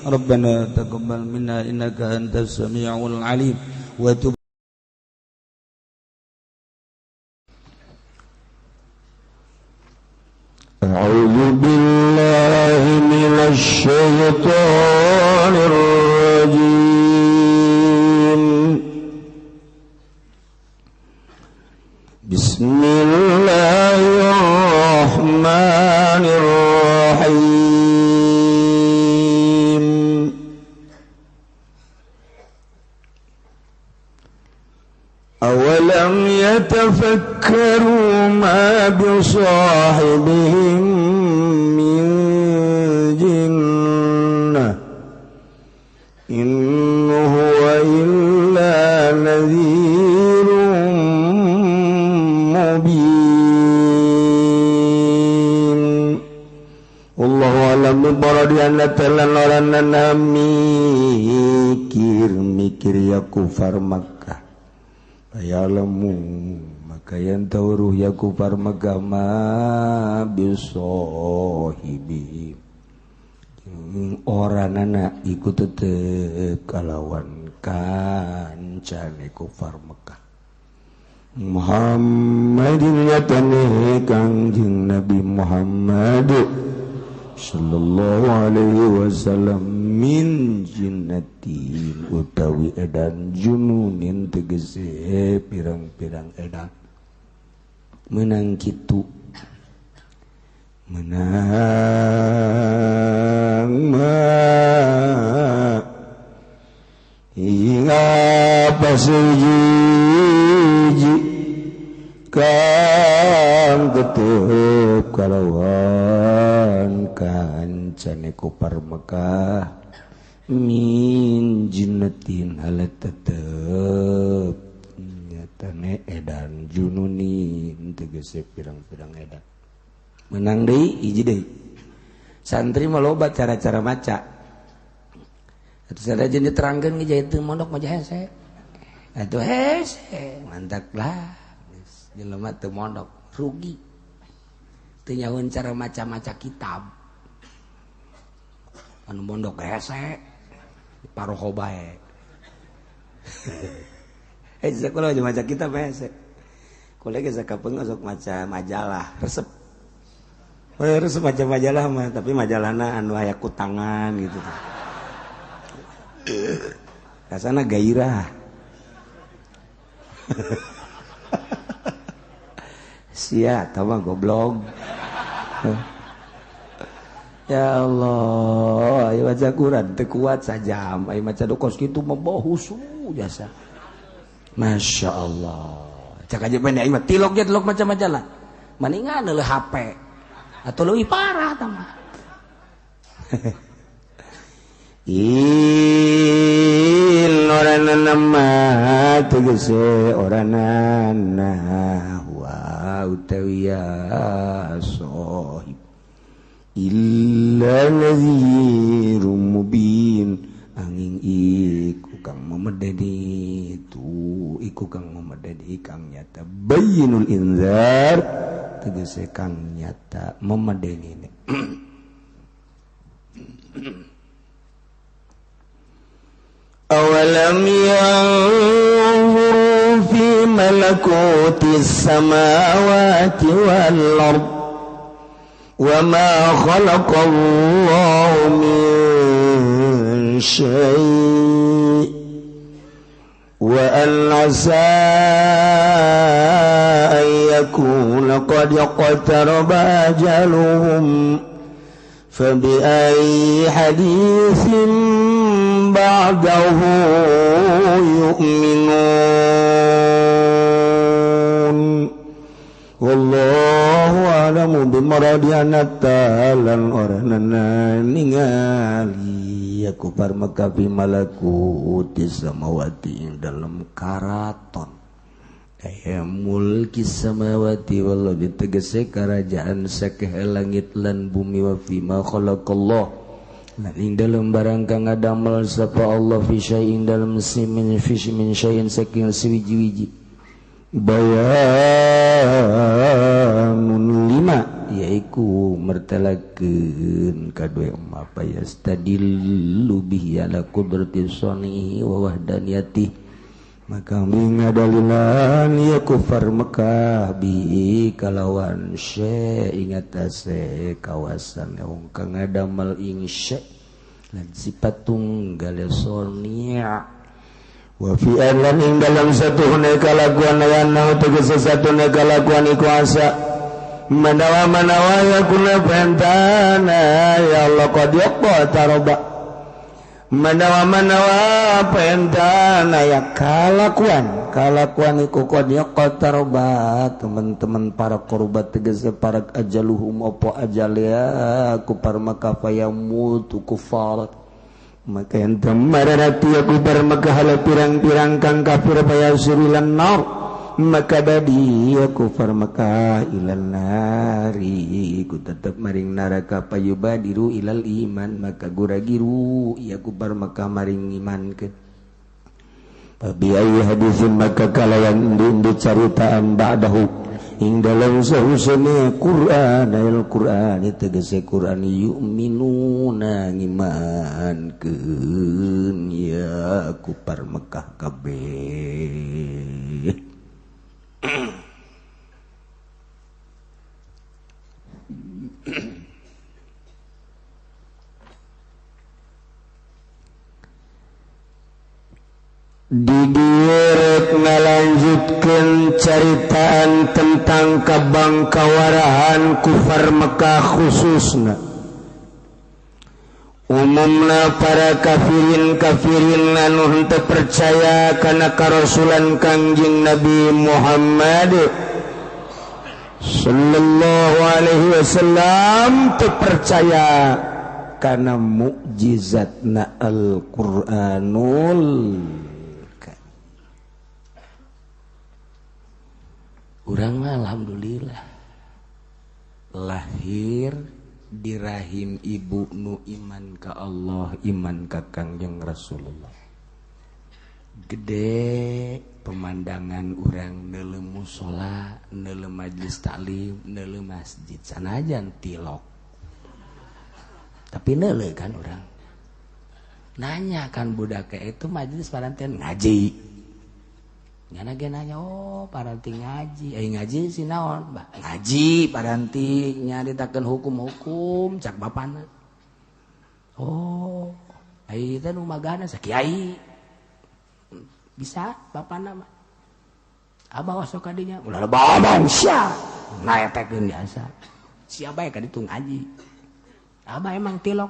Rabbana taqabbal minna innaka antas samiul alim wa tub A'udzu billahi minasy syaithanir rajim. Bismillahirrahmanirrahim. Awalam yatafakkaru ma bisahibihim min jinnah in huwa illa nadhirun mubin. Wallahu a'lam bibaradiana telan orana mikir ya kufar Makkah ayalamu maka yang tahu ya kufar Makkah ma bisohibi orangana ikut tetep kalawan kancane kufar Makkah Muhammadin nyatane kangjeng Nabi Muhammad sallallahu alaihi wasallam min jinnatin utawi edan jununin tegese pirang-pirang edan menang kitu menang hingga pasujiji kang tetep kalawan kancane kufar Makkah min jinnatin halat tetep nyatane edan jununin tegese pirang-pirang edan menang deui hiji deui santri mah loba cara-cara maca atuh sadaja diterangkeun ge jahit teu mondok mah hese atuh hese mantap lah jelema teu mondok rugi teu nyahoeun cara maca-maca kitab anu mondok hese paroho bae sekolah aja maca kitab hese kolega sakapeung sok maca majalah resep resep maca majalah mah tapi majalahna anu aya kutangan gitu rasana gairah sia tama goblok ya Allah ayo baca Quran teu kuat sajam ayo maca dokos kitu mah husu jasa Masya Allah cak aja pendek ayo tilok maca majalah mendingan leuh HP atau leuwih parah tama orangna mah tegese orangna wa utawi ya sohib illa nadhirum mubin angin iku kang memedeni tu iku kang memedeni kang nyata bayyinul inzar tegese kang nyata memedeni awalam yanzuru fi malakutis samawati wal ard wa ma khalaqallahu min syai' wa an asa an yakuna qad iqtaraba ajaluhum fabi ayyi haditsin ba'dahu yu'minun wallahu a'lamu bimaradiana talan orangna ningali ya kufar Makkah fi malakutis samawati dalam karaton aya mulki samawati wal ardi tegese kerajaan sakehe langit lan bumi wa fi ma khalaqallah lan ing dalam barang kang ngadamel sapa Allah fi syai'in dalam simin fi min syai'in saking sewiji-wiji bayanun lima yaiku mertelakeun kadue apa yastadillu bihi ala qudrati sanihi wa wahdaniyati maka mingadalilan ya kufar Mekah bi kalawan ingatase kawasan wong kang ngadamel ing lan sifat tunggal sonia wa fi alan ing dalam satuhuna kalakuan wana tegese satuna kalakuan iku asa manawa yakuna pentana ya Allah qad yaqtaroba manawa pentana ya kalakuan iku qad yaqtaroba teman-teman para korbat tegese para ajaluhum apa ajal ya kupar maka fayamutu kufar maka ente mararati aku maka hala pirang-pirang kang kafir payasurulan nar maka dadi aku maka ilan nari ku tetap maring neraka payubadiru ilal iman maka guragiru ya kupar maka maring iman ke Pabiayi hadisin maka kalayan indi caritaan ba'dahu ing dalam sahusana Qur'an Al-Qur'an tegese Qur'an yu'minuna ngimankeun ya kupar Mekah kabeh didiret ngalanjutkeun caritaan tentang kabangkawarahan kufar Mekah khususna umumna para kafirin anu henteu percaya kana karasulan Kangjeng Nabi Muhammad sallallahu alaihi wasallam teu percaya kana mukjizatna Al-Qur'anul urang mah alhamdulillah lahir di rahim ibu nu iman ka Allah iman ka Kangjeng Rasulullah gede pemandangan urang neuleuh mushola neuleuh majelis taklim neuleuh masjid sanajan tilok tapi neuleuh kan urang nanya kan budak itu majelis parantian ngaji nyana ge nanya oh paranti ngaji ngaji si naon bah ngaji paranti nyaritakeun hukum-hukum cak bapana oh ai teh nu magana sakiai bisa bapana mah abah osok ka dinya ulah babang sia naetekeun biasa sia bae ka ditu ngaji abah emang tilok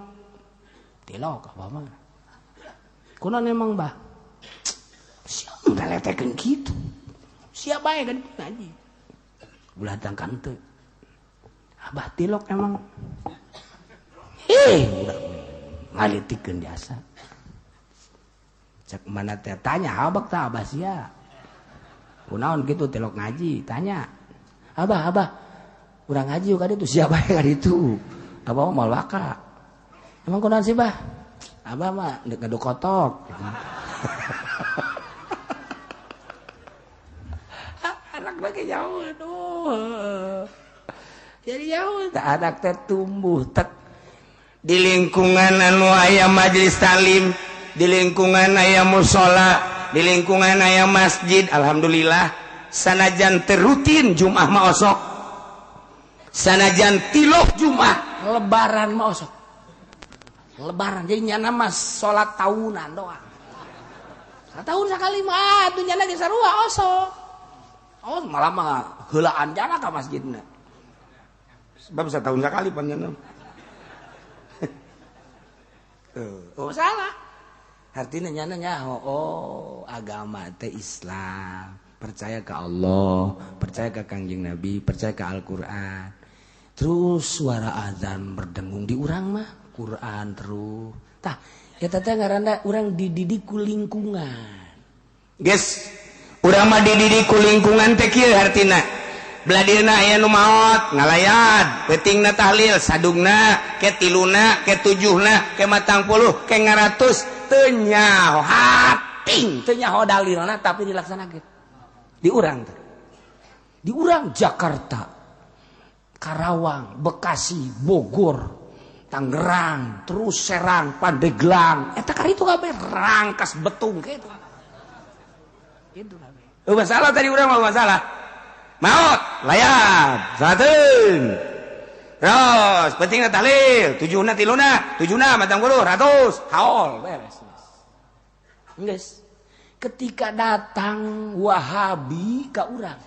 abah mah kunaon emang bah udah letekeun gitu siapa ya kan ngaji ulah tangkan teu abah tilok emang udah ngalitikeun biasa cek mana teh tanya habak tah abah sia kunaon kitu tilok ngaji tanya abah urang ngaji ka ditu siapa ya ka ditu abah mah malwaka emang kunaon sih bah abah mah deuk kotok bagi jauh aduh jadi jauh tak anak teh tumbuh tek di lingkungan anu aya majelis talim di lingkungan aya mushola di lingkungan aya masjid alhamdulillah sanajan terutin Jumat mah osok sanajan tilok Jumat lebaran mah osok lebaran jadi nyana mah salat tahunan doang tahun sakali mah atuh nyana ge sarua osok oh malah mah heulaan jana ka masjidna sebab setahun sekali panjangna oh salah artinya nyana nyaho oh agama teh Islam percaya ke Allah percaya ke Kangjeng Nabi percaya ke Al-Qur'an terus suara azan berdengung di urang mah Quran terus tah eta teh ngaranna urang dididik ku lingkungan guys urang mah dididik ku lingkungan teh kieu artina bladirna aya nu maot ngalayad peutingna tahlil sadugna ke tiluna ke tujuhna ke 40 ke 100 teu nyaho hating teu nyaho dalilna tapi dilaksanakeun di urang teh di urang Jakarta Karawang, Bekasi, Bogor, Tangerang, terus Serang, Pandeglang, eta kali itu kabeh Rangkas Betung gitu. Itu kabeh. Masalah tadi urang mau masalah. Maot, layar, sateun. Terus pentingna tahlil, 7na 3na, 7na matang 10, 100, haul beres. Geus. Ketika datang Wahabi ka urang.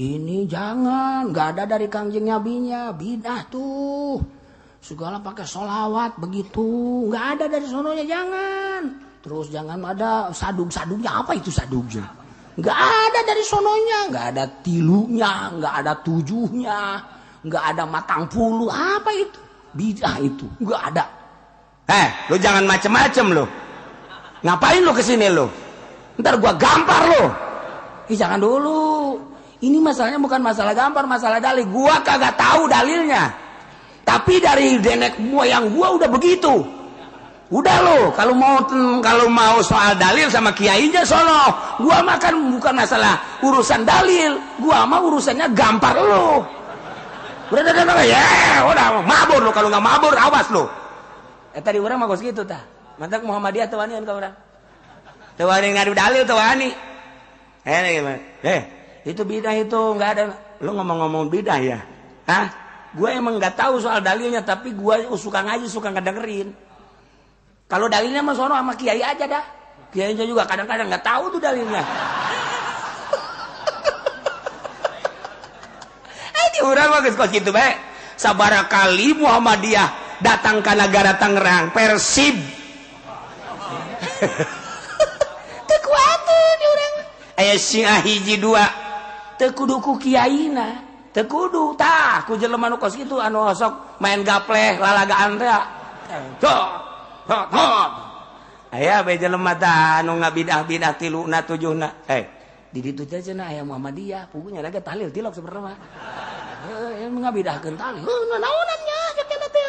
Ini jangan, enggak ada dari Kangjeng Nabinya, bidah tuh. Segala pakai sholawat begitu, enggak ada dari sononya, jangan. Terus jangan ada sadung-sadungnya, apa itu sadungnya? Nggak ada dari sononya, nggak ada tilunya, nggak ada tujuhnya, nggak ada matang puluh, apa itu? Bidah itu, nggak ada. Lu jangan macem-macem lu. Ngapain lu kesini lu? Ntar gua gampar lu. Jangan dulu. Ini masalahnya bukan masalah gampar, masalah dalil. Gua kagak tahu dalilnya. Tapi dari nenek moyang gua udah begitu. Udah lo, kalau mau soal dalil sama kiainya sono. Gua mah kan bukan masalah urusan dalil, gua mah urusannya gampar lo. Udah, udah mabur lo, kalau nggak mabur awas lo. Tadi orang mah kos gitu tah. Mantak Muhammadiyah tawanian ka urang. Tawani ngadu dalil tawani. Itu bidah itu nggak ada. Lo ngomong-ngomong bidah ya? Hah? Gua emang nggak tahu soal dalilnya, tapi gua suka ngaji, suka ngedengerin. Kalau dalilnya mah sono sama kiai aja dah. Kiainya juga kadang-kadang nggak tahu tuh dalilnya. Di urang mah geus kos kitu bae. Sabaraha kali Muhammadiyah datang ke negara Tangerang, Persib. Teu kuateun di urang. Aya Syiah hiji dua. Teu kudu ku kiaina. Teu kudu tah ku jelema nu kos kitu anu sok main gapleh lalagaan teh. Aya bae jelema tah anu ngabidah-bidah 3na 7na. Di ditu teh cenah aya Muhammadiyah, pugunya lagi tahlil tilok sebenarnya mah. Ngabidahkeun tahlil. Naonan nya cek eta teh.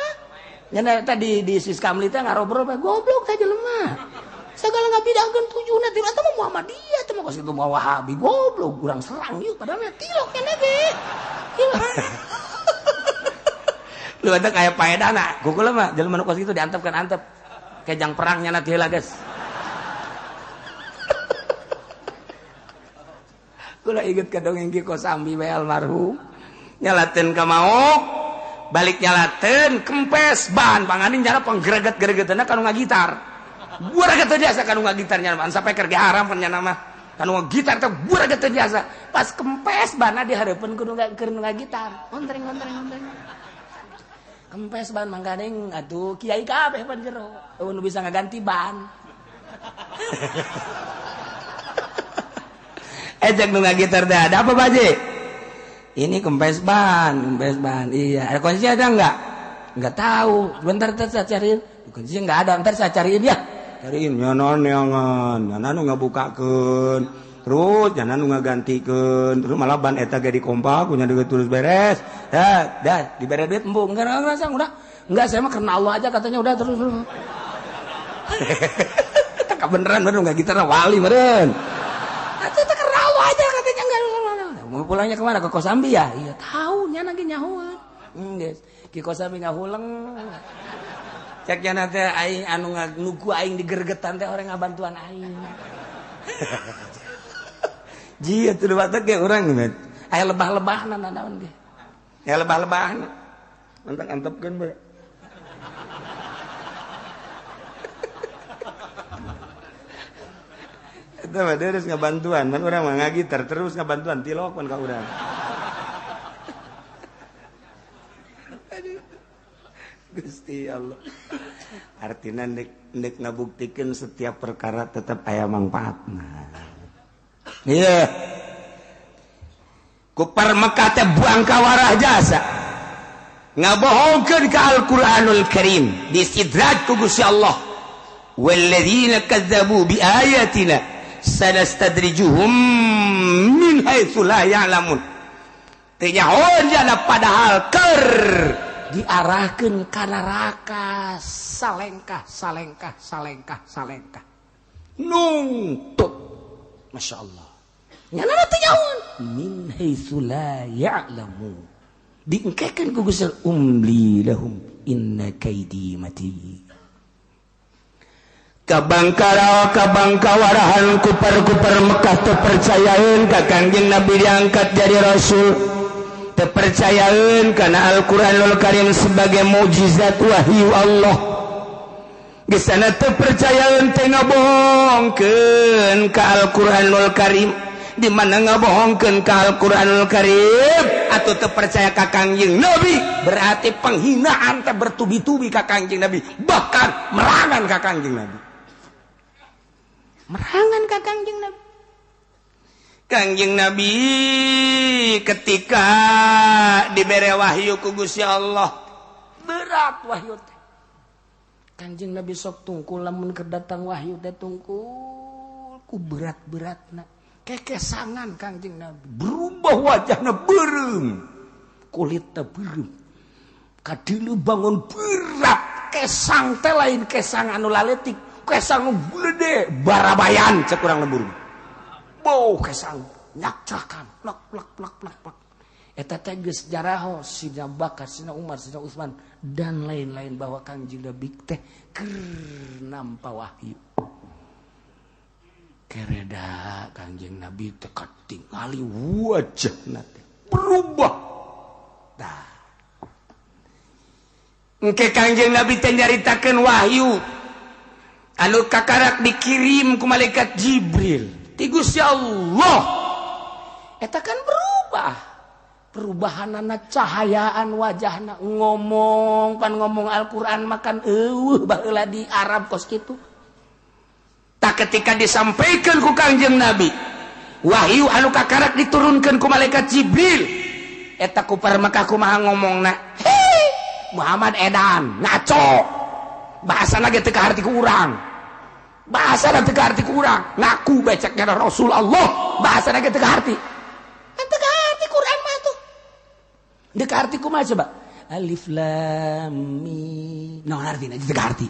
Nya tadi di Siskamli teh ngarobrol bae goblok teh jelema. Segala ngabidahkeun 7na 3na teh mah Muhammadiyah teh mah kos kitu mah Wahabi goblok urang serang ieu padahal tilok keneh ge. Lu ada kayak paedana, gugul mah jelema nu kos kitu diantepkeun antep. Kejang perangnya nanti lah guys. Kula inget ka dongeng Ki Kosambi bae almarhum. Nyalateun ka maok, balik nyalateun kempes ban panganin cara penggreget-gregetna kanu ngagitar. Bureget teh biasa kanu ngagitarnya ban sampai keur haram pan nya mah. Kanu ngagitar teh bureget teh biasa. Pas kempes banna di hareupeun kudu ngagitar. Ontreng. Kempes ban manggadeng atuh kiai kabeh pan jero. Nu bisa ngaganti ban. Ejek nu ngagitar teh ada apa Baji? Ini kempes ban. Iya, ada kunci ada enggak? Enggak tahu. Bentar saya cariin. Kunci enggak ada, ntar saya cariin ya. Cariin nyanon neangan, nyanon ngabukakeun. Terus jangan nu ngagantikeun, terus malah ban eta ge dikompak punya duit tulus beres. Dah dibere duit embung enggak ngerasa udah. Enggak saya mah karena Allah aja katanya udah terus. Eta beneran enggak gitar wali meureun. Eta karena Allah aja katanya enggak. Mau pulangnya kemana? Ke Kosambi ya? Iya tahu nya lagi nyahuan. Geus. Ki Kosambi ngahuleng. Cek nya teh aing anu nugu aing digergetan teh orang ngabantuan aing. Jia tuh batak ge urang geus. Aya lebah-lebahna naon ge. Ya lebah-lebahna. Antep-antepkeun bae. Eta mah deres ngabantuan, man urang mah ngagitar terus ngabantuan tilok pan ka urang. Gusti Allah. Artina nek ngabuktikeun setiap perkara tetap aya manfaatna. Iya. Kupar Mekah teh buang kawarah jasa. Ngabohongkeun ka Al-Qur'anul Karim, disidraj ku Gusti Allah. Walladzina kadzdzabu biayatina sanastadrijuhum min haitsu la ya'lamun. Teu nyahoan jana padahal keur diarahkeun ka neraka salengkah. Nungtut. Masya Allah. Nyana teh nyahoan min haitsu la ya'lamun. diengkekeun ku Gusti umli lahum inna kaidi mati. Kabangkawarahan kupar-kupar Mekah terpercayain ka Kangjeng Nabi diangkat jadi Rasul, terpercayain karena Al-Quranul Karim sebagai mukjizat wahyu Allah. Gesana terpercayain teh ngabohongkeun ka Al-Quranul Karim, di mana ngabohongkeun ka Al-Quranul Karim atau terpercaya ka Kangjeng Nabi berarti penghinaan teh bertubi-tubi ka Kangjeng Nabi, bahkan merangan ka Kangjeng Nabi. Merangan ka Kangjeng Nabi. Kangjeng Nabi ketika diberi wahyu ku Gusti Allah berat wahyu teh. Kangjeng Nabi sok tungkul lamun keur datang wahyu teh tungkul ku berat-beratna. Kekesangan Kangjeng Nabi berubah wajahna beureum, kulitna beureum. Kadieu bangun berat, kesang teh lain kesang anu laletik. Kesang gede barabayan cek urang lembur. Bow kesang nyakcakan plak plak plak plak plak. Eta teh geus sejarah Sidina Bakar, Sidina Umar, Sidina Utsman dan lain-lain bahwa Kangjeng Nabi teh keur nampa wahyu. Kereda Kangjeng Nabi teh katingali wajahna teh berubah. Tah. Engke Kangjeng Nabi teh nyaritakeun wahyu anu kakarak dikirim ku malaikat Jibril ti Gusti Allah. Eta kan berubah, perubahanana cahayaan wajahna, ngomong pan ngomong Al-Qur'an makan baheula di Arab kos kitu. Tak ketika disampaikan ku Kangjeng Nabi wahyu anu kakarak diturunkeun ku malaikat Jibril, eta ku para Mekah kumaha ngomongna, hei Muhammad edan ngaco, bahasana ge teu kaharti ku urang, bahasana teu kaharti ku urang, ngaku beceknya Rasul Allah, bahasana ge teu kaharti, teu kaharti Quran mah tuh, teu kaharti kumaha coba, alif lam mim, naon artina teu kaharti.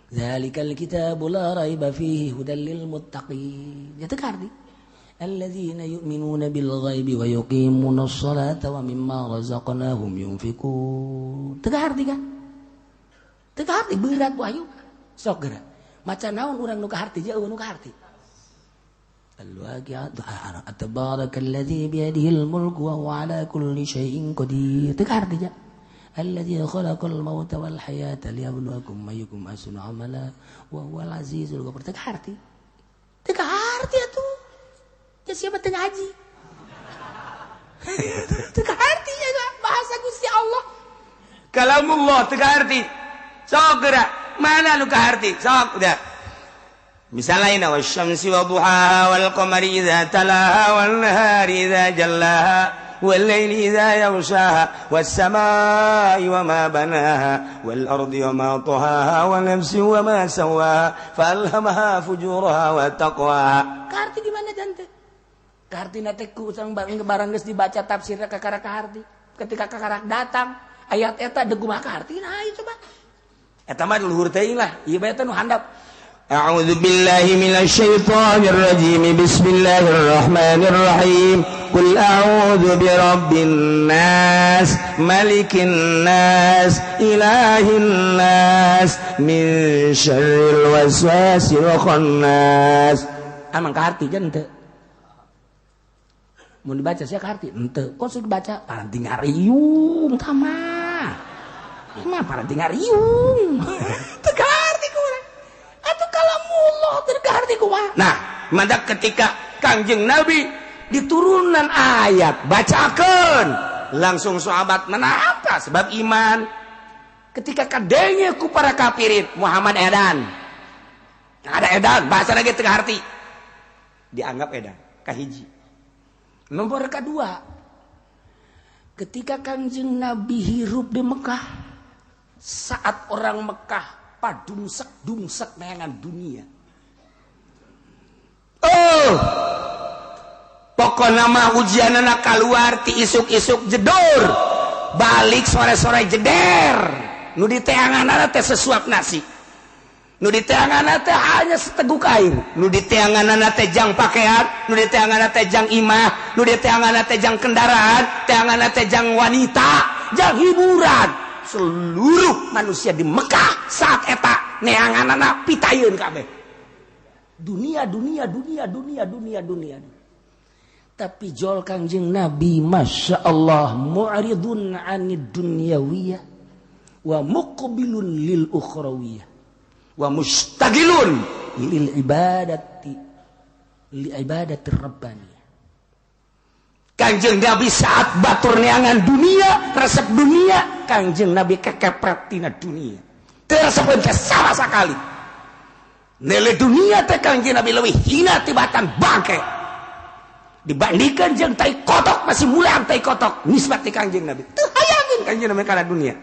Dzalikal kitabu la raiba fihi hudal lil muttaqin. Ya teu kaharti. Alladzina yu'minuna bil ghaibi wa yuqimunas salata wa mimma razaqnahum yunfiqun. Teu kaharti kan? Teu kaharti berat wahyu. Sok geura. Maca naon urang nu kaharti jeung nu kaharti. Al-waqi'ah tabarakal bi yadihil mulku wa huwa ala kulli syai'in qadir. Teu kaharti ja. Alladzi khalaqal mauta wal hayata liyabluwakum ayyukum ahsanu amala wa huwal azizul ghafur. Teu kaharti. Teu kaharti atuh. Ya siapa teu ngaji. Teu kaharti ya bahasa Gusti Allah. Kalamullah teu kaharti. Sok geura. Mana nu kaharti? Sok udah. Misalnya wasyamsi wadduhaha wal qamari idza talaha wan nahari idza jallaha والليل إذا يغشاها والسماء وما بناها والأرض وما طهاها ونفس وما سواها فألهمها فجورها وتقواها. Kaharti di mana jante? Kaharti nate ku sang barang geus dibaca tafsirna kakara kaharti. Ketika kakara datang ayat eta deug kumaha kaharti nah ieu coba. Eta mah luhur teuing lah, ieu bae teh nu handap. A'udzu billahi minasy syaithanir rajim. Bismillahirrahmanirrahim. Qul a'udzu birabbin nas, malikin nas, ilahin nas, min syarril waswasil khannas. Amang kaharti jan teu. Mun dibaca sia kaharti henteu. Kok sudah dibaca paranti ngariung tama. Mah paranti ngariung. Teu kaharti ku urang. Atuh kalamullah teu kaharti kumaha. Nah, mada ketika Kangjeng Nabi diturunan ayat bacakeun langsung sahabat menapa sebab iman ketika kadenge ku para kafirin Muhammad edan ada edan bahasa lagi teu kaharti dianggap edan kahiji. Nomor kedua ketika Kangjeng Nabi hirup di Mekah saat orang Mekah padungsek-dungsek neangan dunia. Pokoknya mah ujianana keluar ti isuk-isuk jedor balik sore-sore jeder nu di teanganana teh sesuap nasi nu di teanganna teh hanya seteguk air, nu di teanganna teh jang pakaian, nu di teanganna teh jang imah, nu di teanganna teh jang kendaraan, teanganna teh jang wanita, jang hiburan. Seluruh manusia di Mekah saat eta neanganna pitayeun kabeh. Dunia. Tapi jol Kangjeng Nabi Masya Allah mu'ridun anid dunyawiyah wa muqbilun lil ukhrawiyah wa mustagilun lil ibadati rabbaniyah. Kangjeng Nabi saat batur neangan dunia, resep dunia, Kangjeng Nabi kekepret tina dunia. Tersebut salah sekali. Nilai dunia teh Kangjeng Nabi lebih hina tibatan bangke. Dibandingkan jeung tai kotok masih mulang tai kotok nisbat ti Kangjeng Nabi. Teu hayangin Kangjeng Nabi kana dunia.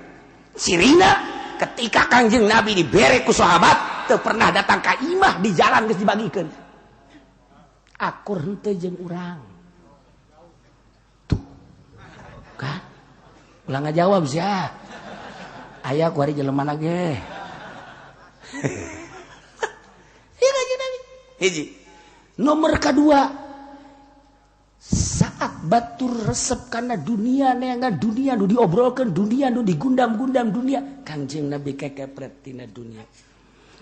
Sirina ketika Kangjeng Nabi dibere ku sahabat teu pernah datang ka imah di jalan geus dibagikeun. Akur henteu jeung urang. Tuh. Kan? Ulang ngajawab sia. Aya ku ari jelema ge. Ieu Kangjeng Nabi. Hiji. Nomor kedua, saat batur resep karena dunia neangan dunia nu diobrolkan dunia nu digundam-gundam dunia, Kangjeng Nabi kekepret tina dunia.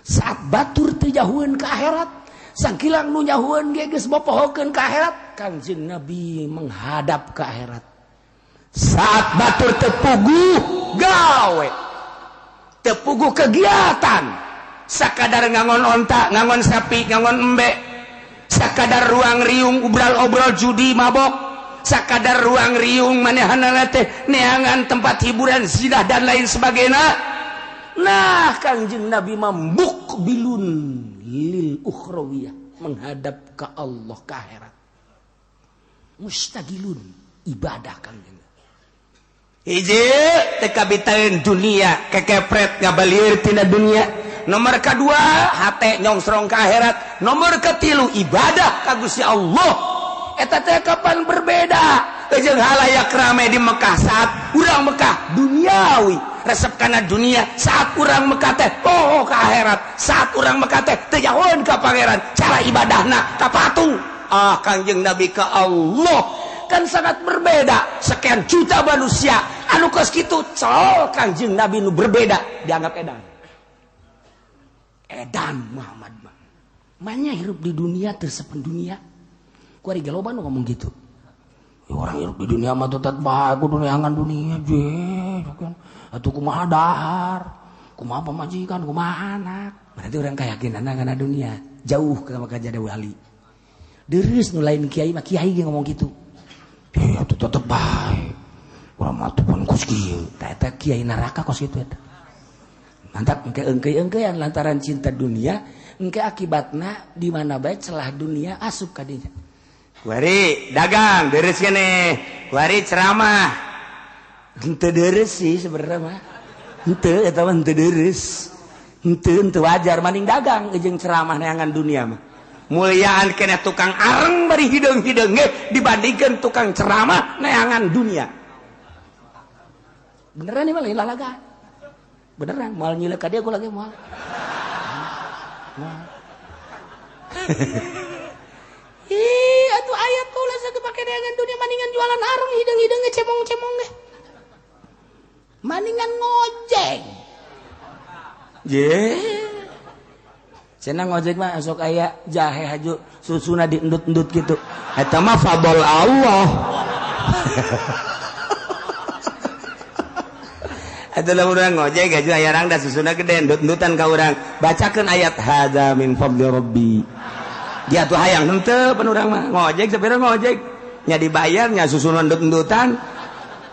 Saat batur teu nyahueun ka akhirat, sakilang nu nyahueun ge geus bopohokeun ka akhirat, Kangjeng Nabi menghadap ke akhirat. Saat batur teu puguh gawe, teu puguh kegiatan, sakadar ngangon onta, ngangon sapi, ngangon embe, sakadar ruang riung obrol-obrol judi mabok, sakadar ruang riung manehana teh neangan tempat hiburan zinah dan lain sebagainya. Nah, Kangjeng Nabi mambuk bilun lil ukhrawiyah, menghadap ke Allah ke akhirat. Mustagilun ibadah Kangjeng. Hiji teu kabitaeun dunia, kekepret ngabalieur tina dunia. Nomor kedua, hate nyongsrong ke akhirat. Nomor ketilu, ibadah ka Gusti Allah. Eta teh kapan berbeda? Jeung halayak rame di Mekah saat urang Mekah duniawi, resep kana dunia. Saat urang Mekah teh poho ka akhirat. Saat urang Mekah teh teu nyahoeun ka pangeran, cara ibadahna ka patung. Kangjeng Nabi ka Allah kan sangat berbeda. Sekian juta manusia anu kos kitu col Kangjeng Nabi nu berbeda dianggap edan. Edan Muhammad mah. Manya hirup di dunia tersepen dunia. Ku ari galoba nu ngomong gitu. Ya, orang hirup di dunia mah tetep bae kudu neangan dunia je. Kan atuh kumaha dahar, kumaha pamajikan, kumaha anak. Berarti urang kayakinanna kana dunia jauh ka makajada wali. Deureus nu lain kiai mah kiai ge ngomong gitu. Ya atuh tetep bae. Urang mah teu pun kos kieu. Eta kiai neraka kos kitu eta. Mantap engke-engkean lantaran cinta dunia, engke akibatna di mana bae celah dunia asup ka dinya. Kuari dagang deres keneh, kuari ceramah. Henteu deres sih sebenarnya mah. Henteu eta mah henteu deres. Henteu wajar maning dagang jeung ceramah neangan dunia mah. Muliaan keneh tukang areng bari hideung-hideung ge dibandingkeun tukang ceramah neangan dunia. Beneran ieu mah lain lalaga. Beneran, mal nyilek ka dia gue lagi mal. Ih, atuh ayat tuh lah satu pakai neangan dunia maningan jualan arung hidung-hidung cemong-cemong deh. Maningan ngojek. Cenah ngojek mah esok aya jahe haju susuna diendut-endut gitu. Eta mah fadol Allah. Adalah urang ngojek gaji ayarang da susuna gede endut-endutan ka urang. Bacakeun ayat hadza min fadli rabbi. Dia tuh hayang henteu pan urang mah ngojek sapira ngojek nya dibayar nya susuna endut-endutan.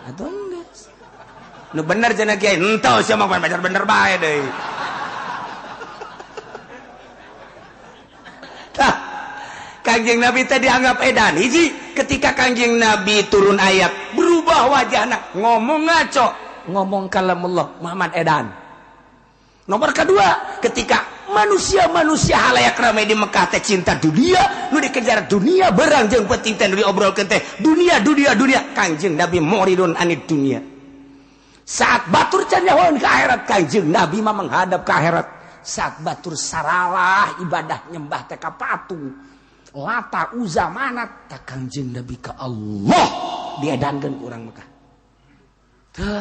Atuh geus. Nu bener cenah kiai henteu sia mah pacar bener bae deui. Tah Kangjeng Nabi teh dianggap edan. Hiji ketika Kangjeng Nabi turun ayat berubah wajahna ngomong ngaco. Ngomong kalamullah Muhammad edan. Nomor kedua ketika manusia-manusia halayak ramai di Mekah teh cinta dunia nu dikejar dunia barang jeung penting teh diobrolkeun teh dunia Kangjeng Nabi muridun anid dunia. Saat batur can nyahoeun ka akhirat Kangjeng Nabi mah menghadap ke akhirat. saat batur saralah ibadah nyembah teh ka patung Lata Uzza Manat tak Kangjeng Nabi ka Allah diedankeun ku urang Mekah teu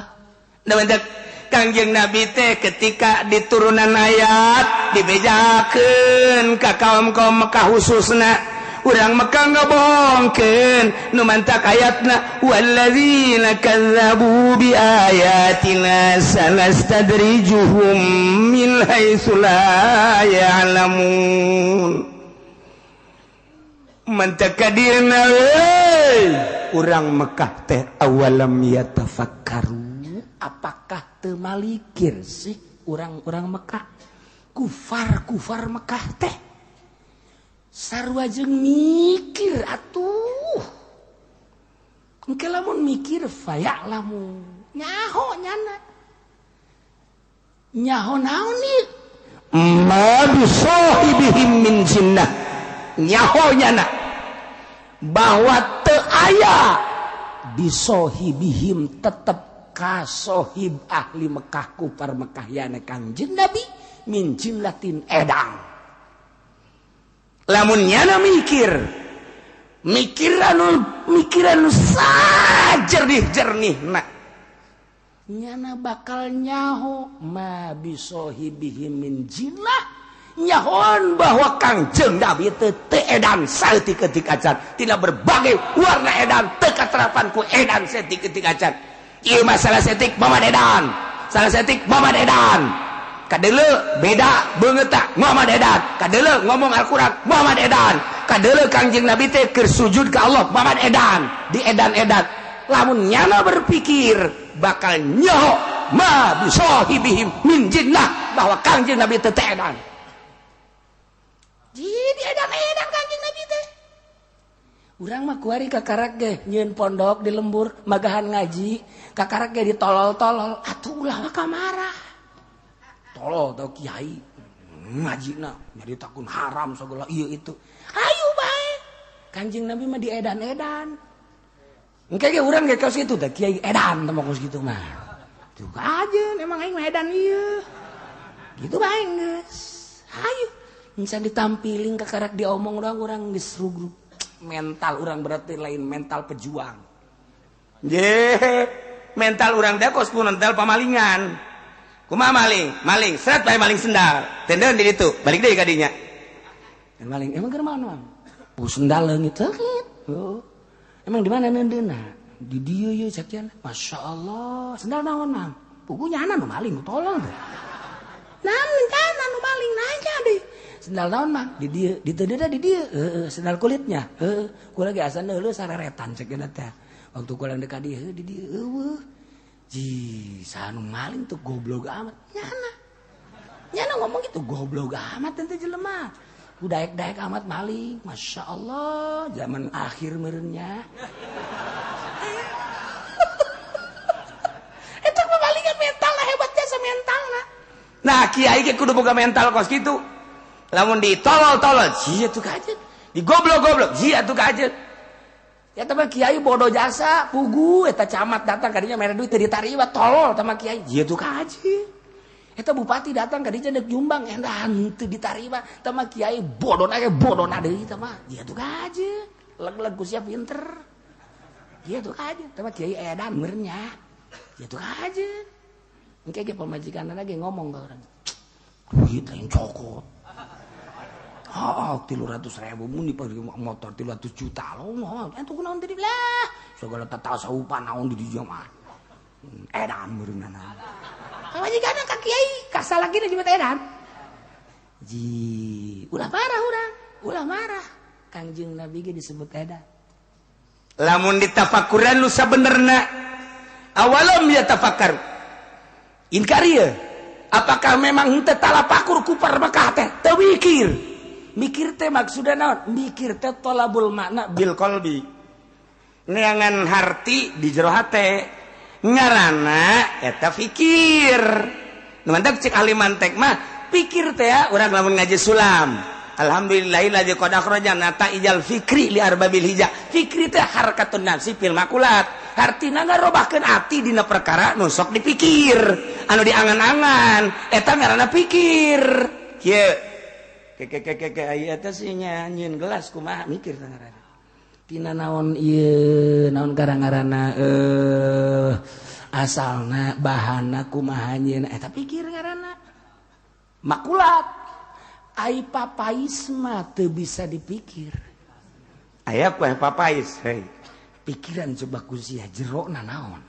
dawentek Kangjeng Nabi teh ketika diturunan ayat dibejakeun ka kaum-kaum Mekah khususna urang Mekah ngabohongkeun nu mantak ayatna walladzina kadzdzabu biayatina sanastadrijuhum min haitsu la ya'lamun mantak kadirna urang Mekah teh awalam yatafakkaru apakah teu malikir sih urang-urang Mekah kufar Mekah teh sarua jeung mikir atuh engke lamun mikir faya lamun nyaho nyana nyaho naon ieu ma bisohibihim min jinnah nyaho nyana bahwa teu aya bisohibihim tetep ka sohib ahli Mekah kufar Mekah yana Kangjeng Nabi min jinnatin edang lamun nyana mikiran sajernih-jernihna nyana bakal nyaho ma bisohibihim min jinnah nyahon bahwa Kangjeng Nabi teu edan saeutik-eutik acan tina berbagai warna edan teu katerapan ku edan saeutik-eutik acan ieu masalah setik Muhammad edan salah setik Muhammad edan kadeuleu beda beungeut tak Muhammad edan kadeuleu ngomong Al-Qur'an Muhammad edan kadeuleu Kangjeng Nabi teh keur sujud ka Allah Muhammad edan di edan-edan lamun nyana berpikir bakal nyaho ma bisohibihim min jinnah bahwa Kangjeng Nabi teh edan jadi edan-edan Kangjeng Nabi teh urang mah kuari kakarak ge nyieun pondok di lembur magahan ngaji kakarak ge ditolol-tolol atuh ulah ka marah tolol tau kiai ngajina jadi takun haram segala iya itu ayo bae Kangjeng Nabi mah di edan-edan engke ge urang ge kaos kitu teh kiai edan teh kaos kitu mah tuh aja emang aing mah edan ieu gitu bae geus ayo bisa ditampilin kakarak diomong doang urang geus rugrug mental urang berarti lain mental pejuang ye mental urang teh kos mental pamalingan kumaha maling seret bae maling sendal tendeun di ditu balik deui ka dinya maling emang keur mana sendal leungit sakit emang di mana neundeuna di dieu ye sakian masyaallah sendal naon mang pugunya anak nu maling tolong teh naon kana nu maling nanya deui sendal naon mang di dieu diteundeuna di dieu sendal kulitnya kula ge asa neuleuh sareretan sakian teh waktu kula deuk ka dieu di dieu eueuh ji sanu maling tuh goblok amat nyana ngomong gitu goblok amat ente jelema daek-daek amat maling masya Allah zaman akhir merenya itu pemalingan mental lah hebatnya semental nah kiai ke kudu boga mental kos gitu lamun ditolol-tolol ji atuh kajet digoblok-goblok ji atuh kajet ya teman kiai bodoh jasa pugu eta camat datang kadinya mere duit teu ditarima tolol sama kiai ieu tuh kaji eta bupati datang kadinya neuk nyumbang endan teu ditarima sama kiai bodona deui teh mah ieu tuh kaji leg-leg ku sia pinter ieu tuh kaji sama kiai edan merenya ieu tuh kaji engke ge pamajikanna ge ngomong ka urang duit lain cokot 300.000 mun dipake motor 300 juta lo entu kunaon teh lah segala tatasawupan naon di dieu mah edan meureunana pamajikanna ka kiai ka salagina di mata edan ji ulah marah Kangjeng Nabi ge disebut edan lamun ditafakkuran nu sabenerna awalam yatafakkar inkarieu apakah memang henteu talapakur kufar Mekah teh teu mikir teh maksudna naon mikir teh tolabul makna bil qalbi neangan harti di jero hate ngaranna eta fikir nu mantep cek ahli mantek mah pikir teh ya urang lamun ngaji sulam alhamdulillahilladzi qad akhrajana ta'ijal fikri li arbabil hijah fikri teh harakatun nafsi fil makulat artina ngarobahkeun ati dina perkara nu sok dipikir anu diangan-angan eta ngaranna pikir kieu ke aya teh si nyanyian gelas kumaha mikir ngaranna tina naon ieu naon ngaranna asalna bahanna kumaha nyeuna eta pikir ngaranna makulat ai papais mah teu bisa dipikir aya ku papais hei pikiran coba kusia jerona naon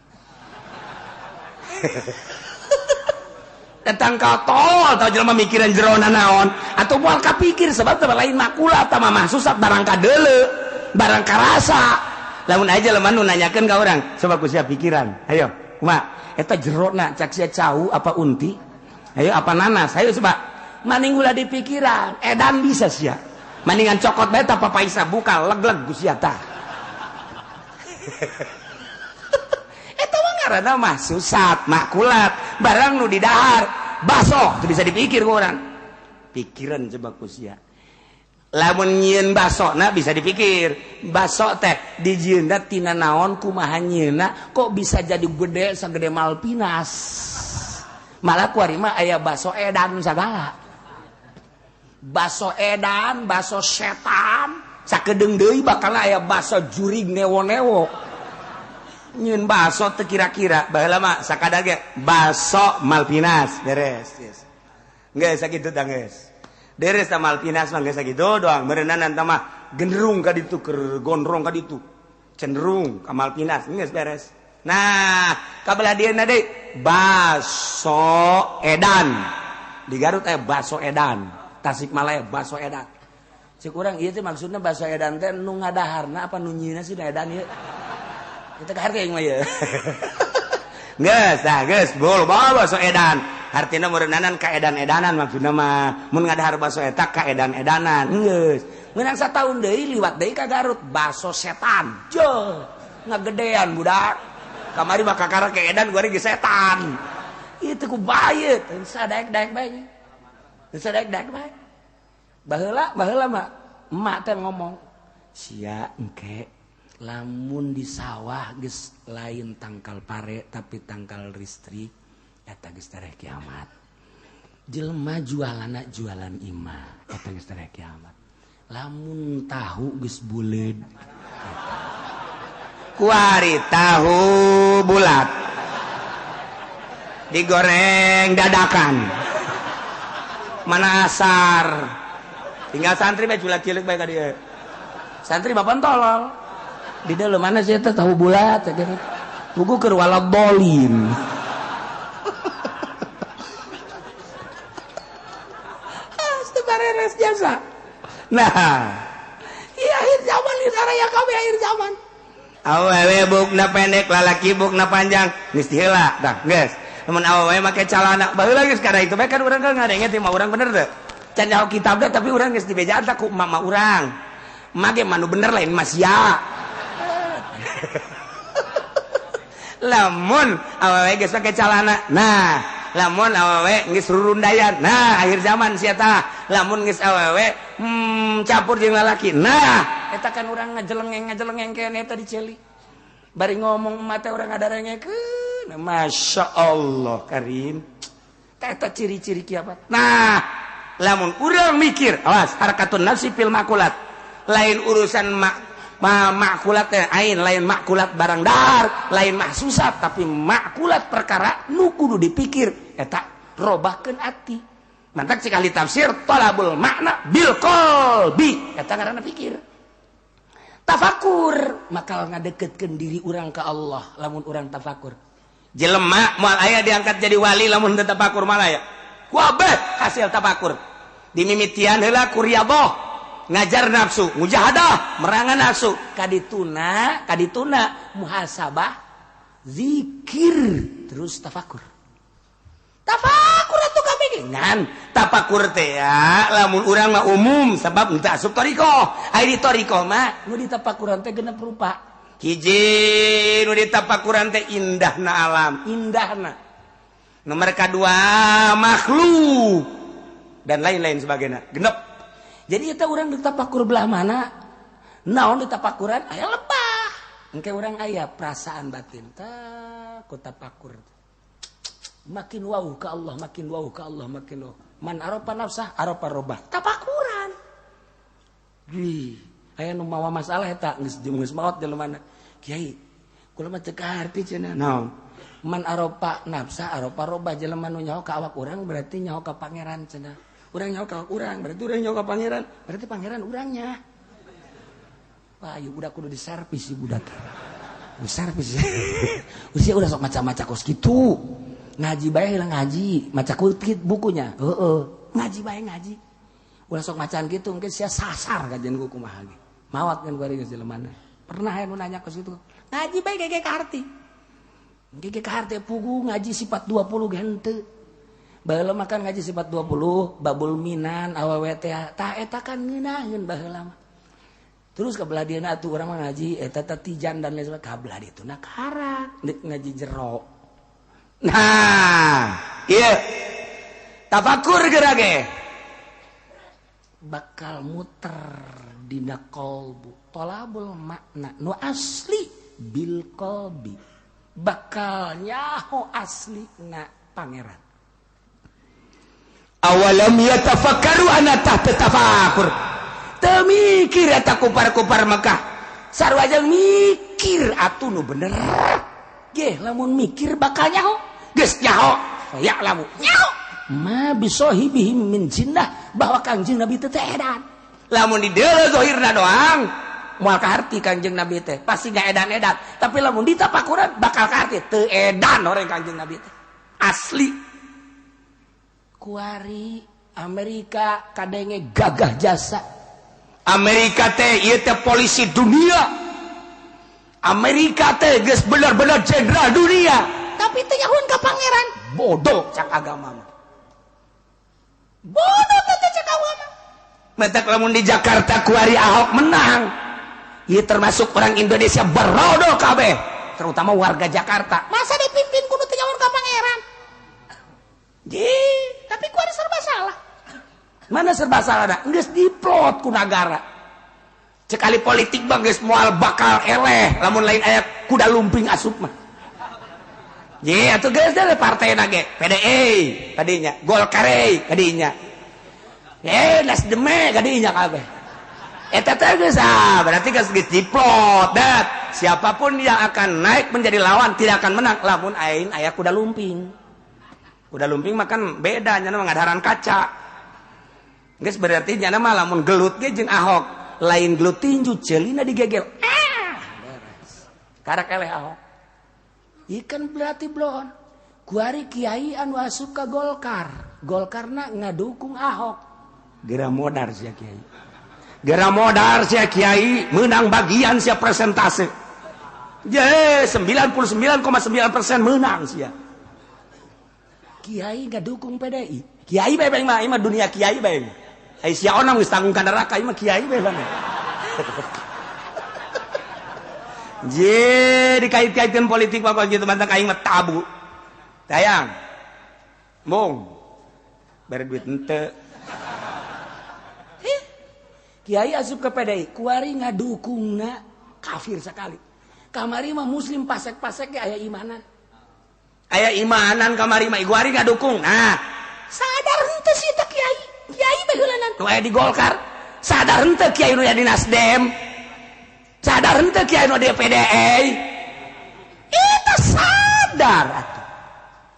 datang ka tol tau jelema mikiran jerona naon atuh moal kapikir sebab teu lain makulat tah mah susah barang kadeuleu barang karasa lamun aja lemah nu nanyakeun ka urang coba kusia pikiran ayo kumaha eta jerona cak sia cau apa unti ayo apa nanas ayo coba maning ulah di pikiran edan bisa sia maningan cokot bae tah papaisa buka leg-leg kusia tah eta mah ngaranna mah susat makulat barang nu di dahar baso teu bisa dipikir ku urang pikiran coba kusia lamun nyieun basona bisa dipikir baso teh dijieunna tina naon kumaha nyieunna kok bisa jadi gede sagede Malpinas malah kuari mah aya baso edan sagala baso edan baso setan sakedeung deui bakal aya baso jurig newo-newo nyieun baso teu kira-kira baheula mah sakadar ge baso Malpinas beres yes. Geus sakitu tah geus deres ta Malpinas mah geus sakitu doang beureunan tah mah genderung ka ditu keur gondrong ka ditu cenderung ka Malpinas geus beres nah kabelah dieuna deui baso edan di Garut aya baso edan Tasikmalaya baso edan cik urang ieu teh maksudna baso edan teh nu ngadaharna apa nu nyieunna sih edan ieu kita ka hareuing mah ieu geus tah geus bol baso edan artina meureunanan kaedan-edanan maksudna mah mun ngadahar baso eta kaedan-edanan geus meunang sataun deui liwat deui ka Garut baso setan jeuh ngagedean budak kamari mah kakara kaedan gua ge setan itu ku bayeut sadaek-daek bae sadaek-daek bae baheula mah emak teh ngomong sia engke lamun di sawah geus lain tangkal pare tapi tangkal listrik eta geus tareh kiamat jelema jualanna jualan imah eta geus tareh kiamat lamun tahu geus buleud kuari tahu bulat digoreng dadakan mana asar tinggal santri bae culat cilik bae ka dieu santri bapan tolol di dalam mana sih eta tahu bulat gitu buku keur walad dolin beres jasa nah iya akhir zaman di raya kabeh akhir zaman awewe bukna pendek lalaki bukna panjang geus diheula tah geus mun awewe make calana baheula geus kada itu bae kan urang kan ngadenge teh mah urang bener teh can nyaho kitab teh tapi urang geus dibejaan tah ku mama urang make manu bener lain masia lamun awewe geus make calana nah lamun awewe geus rurundayan nah akhir zaman sia tah lamun geus awewe campur jeung lalaki nah eta kan urang ngajelengeng kene eta diceli bari ngomong mah teh urang ngadarengekeun masya Allah karim eta ciri-ciri kiamat nah lamun urang mikir awas harakatun nafsi fil makulat lain urusan makulat teh ain lain makulat barang dahar lain mahsusat tapi makulat perkara nu kudu dipikir eta robahkeun ati mantak cik ahli tafsir talabul makna bil qalbi eta ngaranna pikir tafakur maka ngadeketkeun diri urang ka Allah lamun urang tafakur jelema moal aya diangkat jadi wali lamun teu tafakur malah ya kuabeh hasil tafakur dimimitian heula ku riyadhah ngajar nafsu mujahadah merangan nafsu kadituna muhasabah zikir terus tafakur atuh kabegengan tafakur teh ya lamun urang mah umum sebab teu asup thariqah ai di thariqah mah nu ditafakuran teh genep rupa hiji nu ditafakuran teh indahna alam indahna nomor kadua makhluk dan lain-lain sebagainya genep. Jadi eta urang ditapakur belah mana? Naon ditapakuran aya lebah. engke urang aya perasaan batin tak ku tapakur makin wauh ka Allah makin wauh ka Allah makin wauh man arafa nafsah arafa robah tapakuran aya nu mawa masalah eta geus maot jelema kiai kula mah teu kaharti cenah naon man arafa nafsah arafa robah jelema nu nyaho ka awak urang berarti nyaho ka pangeran cenah urang nyaho ka urang berarti urang nyaho ka pangeran berarti pangeran urangnya wah ieu budak kudu diservis si budak diservis usia udah sok maca-maca kos kitu ngaji bae lah ngaji maca kulit bukunya ngaji bae ngaji ulah sok macaan gitu mungkin sia sasar kajian ku kumaha ge mawat kan bari geus jelema pernah aya nu nanya kos kitu ngaji bae gege karti gege karti pugu ngaji sifat 20 ge henteu baheula makan ngaji sifat 20 babul minan awewe teh tah eta kan ngeunaheun baheula mah terus kabelah dieuna atuh urang mah ngaji eta tijan dan lain sebagainya kabelah dituna karak ngaji jero. Nah, iya. Tafakur gerage. Bakal muter dina qalbu. Tolabul makna nu asli bil qalbi. Bakal nyaho asli na pangeran. Awalam yatafakkaru ana tahta tafakur. Teu mikir eta kupar-kupar Mekah. Sarua mikir atuh nu bener. Ge lamun mikir bakal nyaho. Geus nyaho, ya lamu nyaho. Ma bisohibihim min jinnah bahwa Kangjeng Nabi teh edan. Lamun di deuleu zahirna doang moal kaharti Kangjeng Nabi teh pasti enggak edan-edan. Tapi lamun ditapakuran bakal kaharti teu edan orang Kangjeng Nabi teh. Asli. Kuari Amerika kadenge gagah jasa. Amerika teh ieu teh polisi dunia. Amerika teh geus bener-bener jenderal dunia. Tapi teh nyahoan ka pangeran bodoh cak agama mah bodoh teh cak agama mentak lamun di Jakarta kuari Ahok menang ieu termasuk orang Indonesia berodo kabeh terutama warga Jakarta masa dipimpin kudu teh nyahoan ka pangeran tapi kuari serba salah mana serba salah geus diplot ku nagara cek ali politik mah geus moal bakal eleh lamun lain aya kuda lumping asup mah ye atuh geus teh partai nage PDI kadinya Golkar kadinya Nasdem kadinya kabeh eta teh geus berarti geus diplot dat siapapun yang akan naik menjadi lawan tidak akan menang lamun ain aya kuda lumping mah kan beda nya mah ngadaharan kaca geus berarti nya mah lamun gelut ge jeung Ahok lain gelut tinju ceulina digegel beres karak eleh Ahok ikan berarti blon kuari kiai anu asup ka Golkarna ngadukung Ahok gera modar sia kiai menang bagian sia persentase ye 99,9% menang sia kiai ngadukung PDI kiai bae mah dunia kiai bae ai sia onang geus tanggung ka neraka ieu mah kiai bae bang je dikait-kaitkan politik apa gitu mantang aing mah tabu sayang mung bare duit henteu kiai asup ke PDI kuari ngadukungna kafir sekali kamari mah muslim pasek-pasek ge aya imanan kamari mah kuari ngadukung nah sadar henteu si teh kiai baheulanan nu aya di Golkar sadar henteu kiai nu aya di Nasdem sadar henteu kiai nu di PDI itu sadar atuh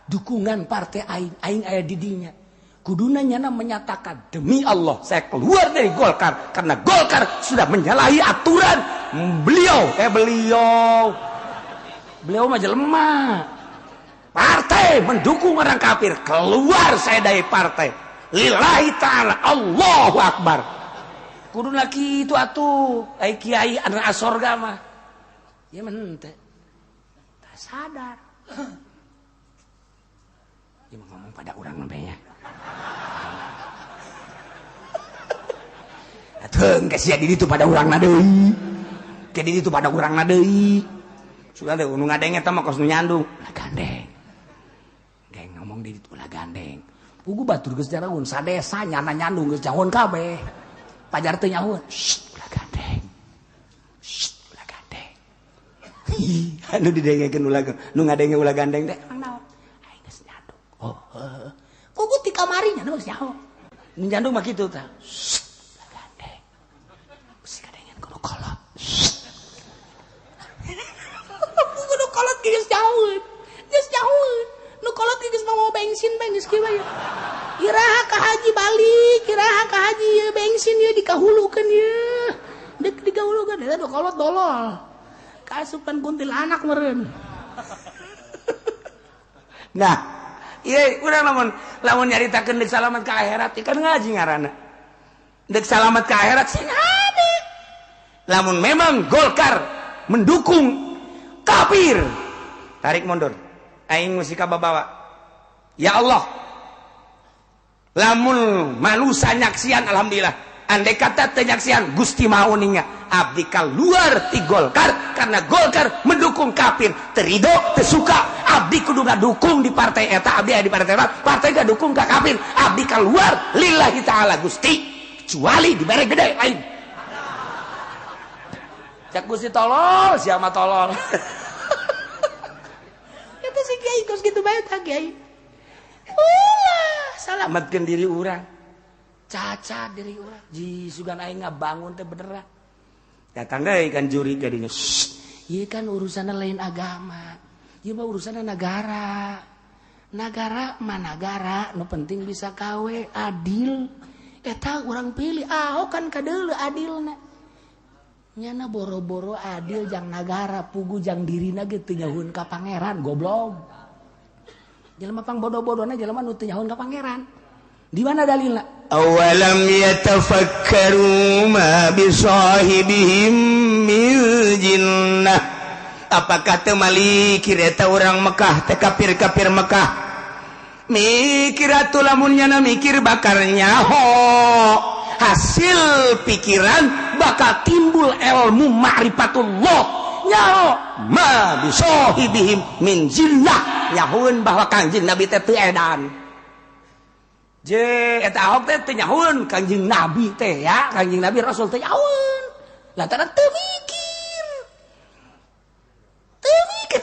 dukungan partai aing aya di dinya kuduna nyana menyatakan demi Allah saya keluar dari Golkar karena Golkar sudah menyalahi aturan beliau mah jelema partai mendukung orang kafir keluar saya dari partai lillahi ta'ala Allahu Akbar kudu laki itu atuh ai kiai anu asorga mah ieu mah henteu tak sadar ieu mah ngomong pada urang mah nya atuh geus sia di ditu pada urangna deui ke di ditu pada urangna deui sudah teh nu ngadeng eta mah kos nu nyandung lah gandeng geng ngomong di ditu lah gandeng pugu batur geus jaraun sadesa nyana nyandung geus jahon kabeh pajar teu nyahoan ulah gandeng anu didengekeun ulah nu ngadenge ulah gandeng teh emang naon aing geus nyandung oh kuku ti kamari nya geus nyaho nu nyandung mah kitu tah ulah gandeng geus gadengen kudu kolot kudu kolot geus nyahoeun nu kolot geus mau bensin geus kieu bae iraha ka haji balik iraha ka haji bensin ye dikahulukeun ye dek digahulukeun eta nu kolot dolol kasupan kuntilanak meureun. Nah, ieu urang lamun nyaritakeun deuk salamet ka akhirat kan ngaji ngaranna. Deuk salamet ka akhirat sing hade. Lamun memang Golkar mendukung kafir, tarik mundur. Aing mesti kababawa. Ya Allah. Lamun manusia nyaksian alhamdulillah. Andai kata tenyaksian Gusti mau ninga abdi keluar ti Golkar karena Golkar mendukung kafir terido tersuka abdi kudu ngadukung di partai eta abdi di partai eta partai gak dukung ka kafir abdi keluar lillahi ta'ala Gusti kecuali dibere gede lain cak Gusti tolol siapa tolol itu si kiai kos gitu bae tah kiai ulah salametkeun diri urang caca diri urang ji sugan aing ngabangun teh beneran datang deui kan juri ka dinya ieu kan urusanna lain agama ieu mah urusanna negara mah negara nu penting bisa kawe adil eta urang pilih Ahok kan kadeuleu adilna nyana boro-boro adil jang negara pugu jang dirina ge teu nyahoeun ka pangeran goblok jelema pang bodoh-bodohna jelema nu teu nyahoeun ka pangeran. Di mana dalilnya? Awalam yatafakkaru ma bisahibihim min jinnah. Apakah teu malikir eta urang Mekah teh kafir-kafir Mekah? Mikir atuh lamun nyana mikir bakal nyaho. Hasil pikiran bakal timbul ilmu ma'rifatullah. Nyaho ma bisahibihim min jinnah. Nyahoeun bahwa Kangjeng Nabi teh teu edan. Je eta Ahok teh teu nyahoeun Kangjeng Nabi teh ya Kangjeng Nabi Rasul teh nyahoeun lantaran teu mikir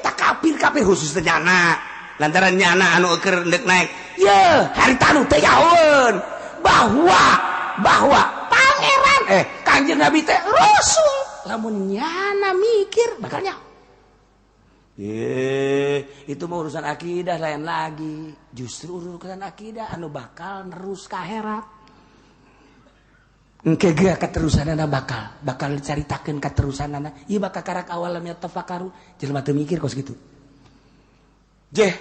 tak kafir khusus teh nyana lantaran nyana anu keur deuk naik ye harita anu teh nyahoeun bahwa pangeran Kangjeng Nabi teh Rasul lamun nyana mikir bakal nyaho itu mah urusan akidah lain lagi. Justru urusan akidah anu bakal nerus ka akhirat. Engke ge katerusanana bakal dicaritakeun katerusanana. Ieu bakal karak awalamnya tafakaru. Jelema teu mikir kos kitu. Jeh.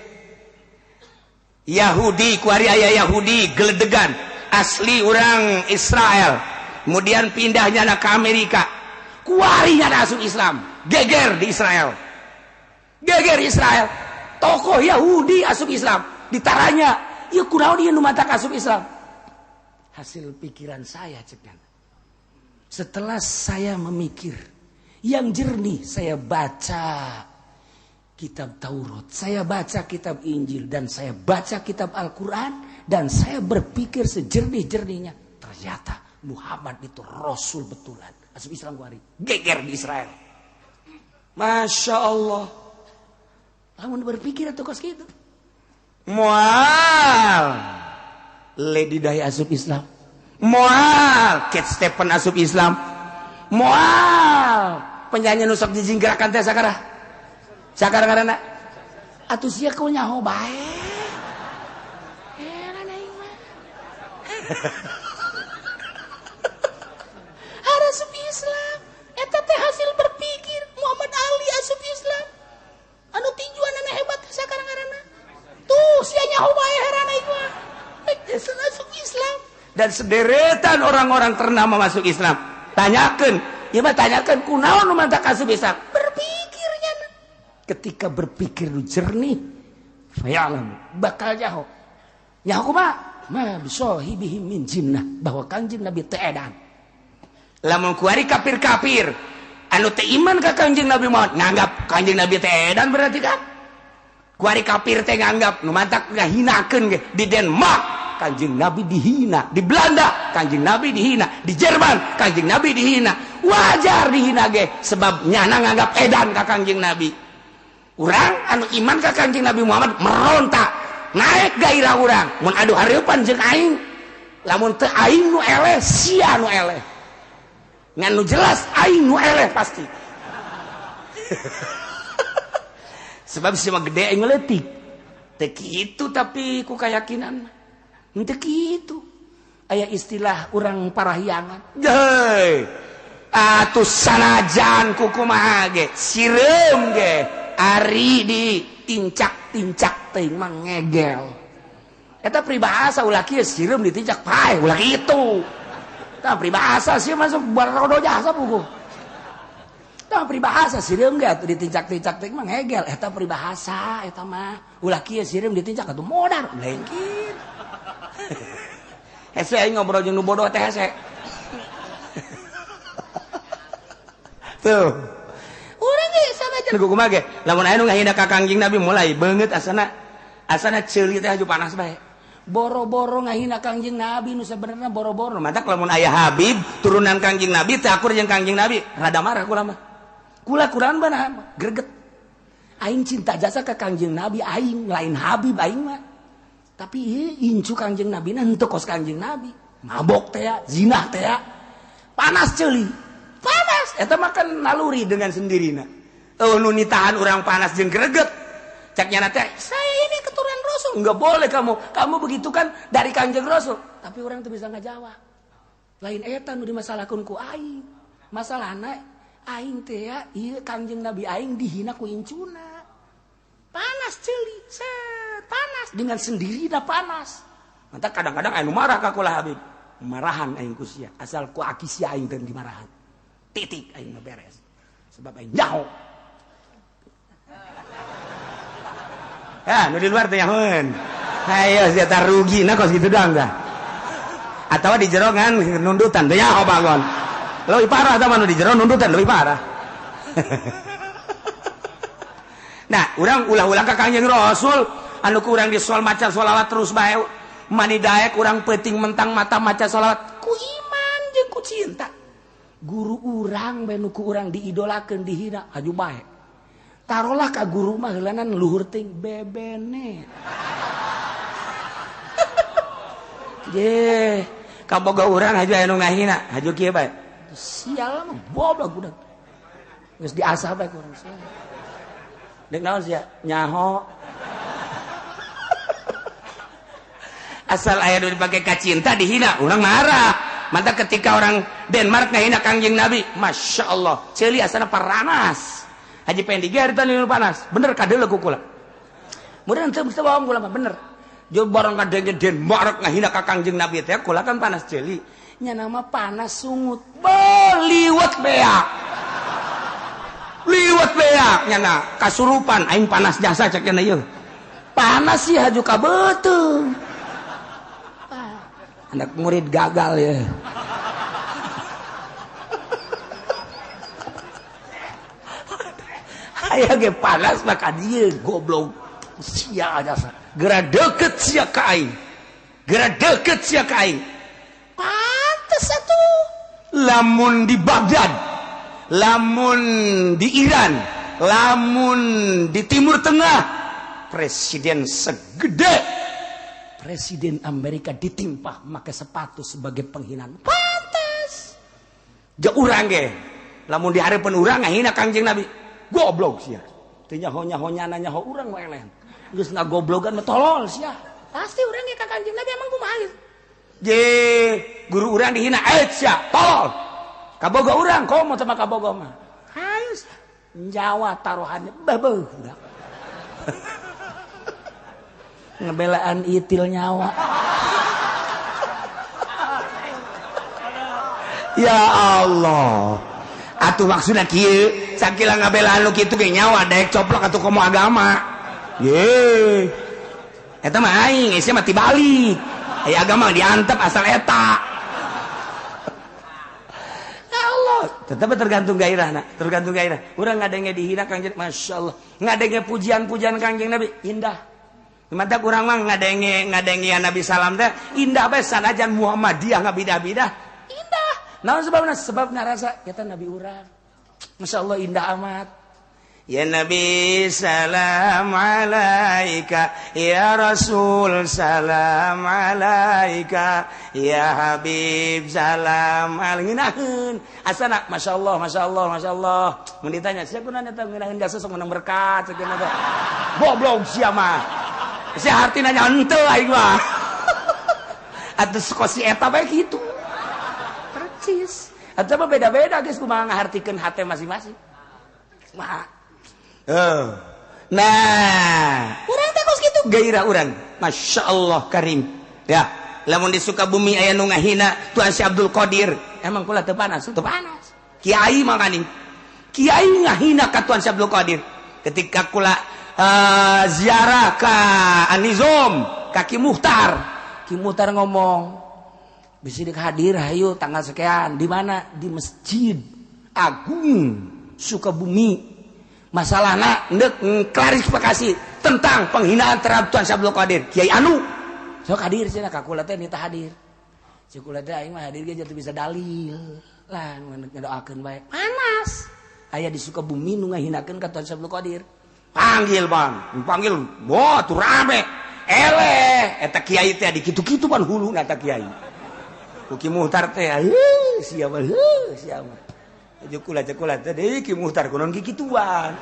Yahudi ku ari aya Yahudi geledegan asli orang Israel. Kemudian pindahnya ke Amerika. Ku ari nya asup Islam. Geger di Israel. Tokoh Yahudi asup Islam ditaranya ya kunaon ieu nu matak asup Islam hasil pikiran saya cekan setelah saya memikir yang jernih saya baca kitab Taurat saya baca kitab Injil dan saya baca kitab Al-Quran dan saya berpikir sejernih-jernihnya ternyata Muhammad itu Rasul betulan asup Islam kuari geger di Israel Masya Allah. Lamun berpikir atau kos gitu. Moal. Lady Di asup Islam. Moal. Kate Stephen asup Islam. Moal. Penyanyi nusok dijinggerakan teh sakara. Sakara karena. Atuh sia kau nyaho bae. Heran aing mah. Asup Islam. Eta teh hasil berpikir Muhammad Ali asup Islam. Anu tinjuan anak hebat sekarang karena tuh sia nyaho bae heran aing mah masuk Islam dan sederetan orang-orang ternama masuk Islam tanyakeun ieu mah tanyakeun kunaon nu mantak asup Islam berpikirnya ketika berpikir nu jernih fayalam bakal nyaho kumaha ma bisahibihim min jinnah bahwa Kangjeng Nabi teu edan lamun kuari kafir-kafir anu teu iman ka Kangjeng Nabi Muhammad nganggap Kangjeng Nabi teh edan berarti kan kuari kafir teh nganggap nu mantak ngahinakeun ge di Denmark Kangjeng Nabi dihina di Belanda Kangjeng Nabi dihina di Jerman Kangjeng Nabi dihina wajar dihina ge sebab nyana nganggap edan ka Kangjeng Nabi. Urang anu iman ka Kangjeng Nabi Muhammad merontak naik gairah urang mun adu hareupan jeung aing lamun teu aing nu eleh sia nu eleh ngan nu jelas aing nu eleh pasti. Sebab si mah gede aing leutik teu kitu tapi ku kayakinan teu kitu. Aya istilah urang parahyangan jeuy atuh sanajan kukumaha ge sireum ge ari ditincak-tincak teuing mah ngegel eta pribahasa ulah kieu sireum ditincak pae ulah kitu tah pribahasa sih masuk barodo jasa buku tah pribahasa sireum ge atuh ditincak-tincak teuing mah ngegel eta pribahasa eta mah ulah kieu sireum ditincak atuh modar lain kitu. Hese aing ngobrol jeung nu bodoh teh hese. Tuh. Urang ge sanajan kumaha ge. Lamun aya nu ngahina ka Kangjeng Nabi mulai beungeut asana ceuli teh aju panas bae. Boro-boro ngahina Kangjeng Nabi nu sabenerna boro-boro. Matak lamun aya Habib turunan Kangjeng Nabi teh akur jeung Kangjeng Nabi rada marah kula mah. Kula kurang bana greget. Aing cinta jasa ka Kangjeng Nabi aing lain Habib aing mah. Tapi incu Kangjeng Nabi na henteu kos Kangjeng Nabi mabok teh ya zinah teh ya panas ceuli panas eta mah kan naluri dengan sendirina nu nitahan urang panas jeung greget cak nyana teh saya ini keturunan Rasul enggak boleh kamu begitu kan dari Kangjeng Rasul tapi urang teu bisa ngajawab lain eta nu dimasalahkeun ku aing masalahna aing teh ya ieu Kangjeng Nabi aing dihina ku incuna panas ceuli panas dengan sendiri dah panas. Mantap kadang-kadang anu marah ka kula Habib. Marahan aing ku sia. Asal ku aki sia aing teu dimarahan. Titik aing mah beres. Sebab aing nyaho. Ya, nu di luar teh nyahoeun. Hayo sia tah rugina kos kitu doang dah. Atawa di jero ngan nundutan teh nyaho bangun. Leuwih parah tah mah nu di jero nundutan leuwih parah. Nah, urang ulah-ulah ka Kangjeng Rasul anu ku urang disoal maca sholawat terus bae mani daek urang peuting mentang mata maca sholawat ku iman jeung ku cinta guru urang bae nu ku urang diidolakeun dihina aju bae tarolah ka guru mah heulanan luhur teuing bebene ye kaboga urang aju anu ngahina aju kieu bae sial mah goblok budak geus diasah bae ku urang sia dek naon sia nyaho asal aya nu dipake ka cinta dihina urang marah mantap ketika orang Denmark ngahina Kangjeng Nabi Masya Allah ceuli asana paranas haji pengen digar tadi nu panas bener kadeuleu ku kula mudah teu bisa bohong kula mah bener jo barang kadenge Denmark ngahina ka Kangjeng Nabi teh kula kan panas ceuli nya nama panas sungut liwat beak nyana kasurupan aing panas jasa cek cenah ieu panas sih haju ka beuteung anak murid gagal ya. Aya ge panas maka dieu goblok sia jasa. Gera deukeut sia ka aing. Pantes atuh. Lamun di Baghdad, lamun di Iran, lamun di Timur Tengah, presiden segede Presiden Amerika ditimpa make sepatu sebagai penghinaan. Pantes. Ja urang ge. Lamun di hareupeun urang ngahina Kangjeng Nabi. Goblok sia. Teu nyaho-nyahonyana nyaho urang mah eleh. Geus ngagoblogan mah tolol sia. Pasti urang ge ka Kangjeng Nabi emang kumaha ieu. Je guru urang dihina sia tolol. Kaboga urang komo teh mah kaboga mah. Hayu nyawa taruhannya beuh budak. Ngebelaan itil nyawa ya Allah atuh maksudna kieu sakila ngabelaan lu kitu ge nyawa daek coplok atuh komo agama ye eta mah aing sia mah tibalik aya agama diantep asal eta ya Allah tetep tergantung gairahna urang ngadenge dihina Kangjeng Masya Allah ngadenge pujian-pujian Kangjeng Nabi indah mantap urang mah ngadenge ya Nabi salam teh indah bae sanajan Muhammadiyah ngabidah-bidah indah Naon sebabna? Sebab ngarasa kita nabi urang. Masya Allah indah amat. Ya Nabi salam alaika, ya Rasul salam alaika, ya Habib salam alinginaheun. Asana Masya Allah, Masya Allah, Masya Allah. Mun ditanya siapa nanya teh nginaheun jasa sok menang berkat sakieu teh. Goblok sia mah. Sia harti nanya henteu aing mah. Atuh kosi eta bae kitu. Percis. Atuh mah beda-beda geus kumaha ngahartikeun hate masing-masing. Kumaha? Nah, urang teh kos kitu gairah urang. Masya Allah karim. Ya, lamun di Sukabumi aya nu ngahina Tuan Si Abdul Qadir. Emang kula teu panas, teu panas. Kiai mangani. Kiai ngahina ka Tuan Si Abdul Qadir. Ketika kula ziarah ka Anizom, ka Ki Muhtar. Ki Muhtar ngomong, "Bisa hadir hayu tanggal sekian." Di mana? Di Masjid Agung Sukabumi. Masalahna ndek klarifikasi tentang penghinaan terhadap Tuan Abdul Qadir. Kiai Anu sok hadir cenah ka kula teh nita hadir. Cek kula teh aing mah hadir ge jatuh bisa dalil. Lah ngadoakeun bae. Panas. Aya di Sukabumi nu ngahinakeun ka Tuan Abdul Qadir. Panggil Bang, panggil. Wah, tuh rame. Eleh eta kiai teh di kitu-kitu pan hulu eta kiai. Ku Ki Muhtar teh siapa siapa. Jekula teh Ki Muhtar kunaon kikituan.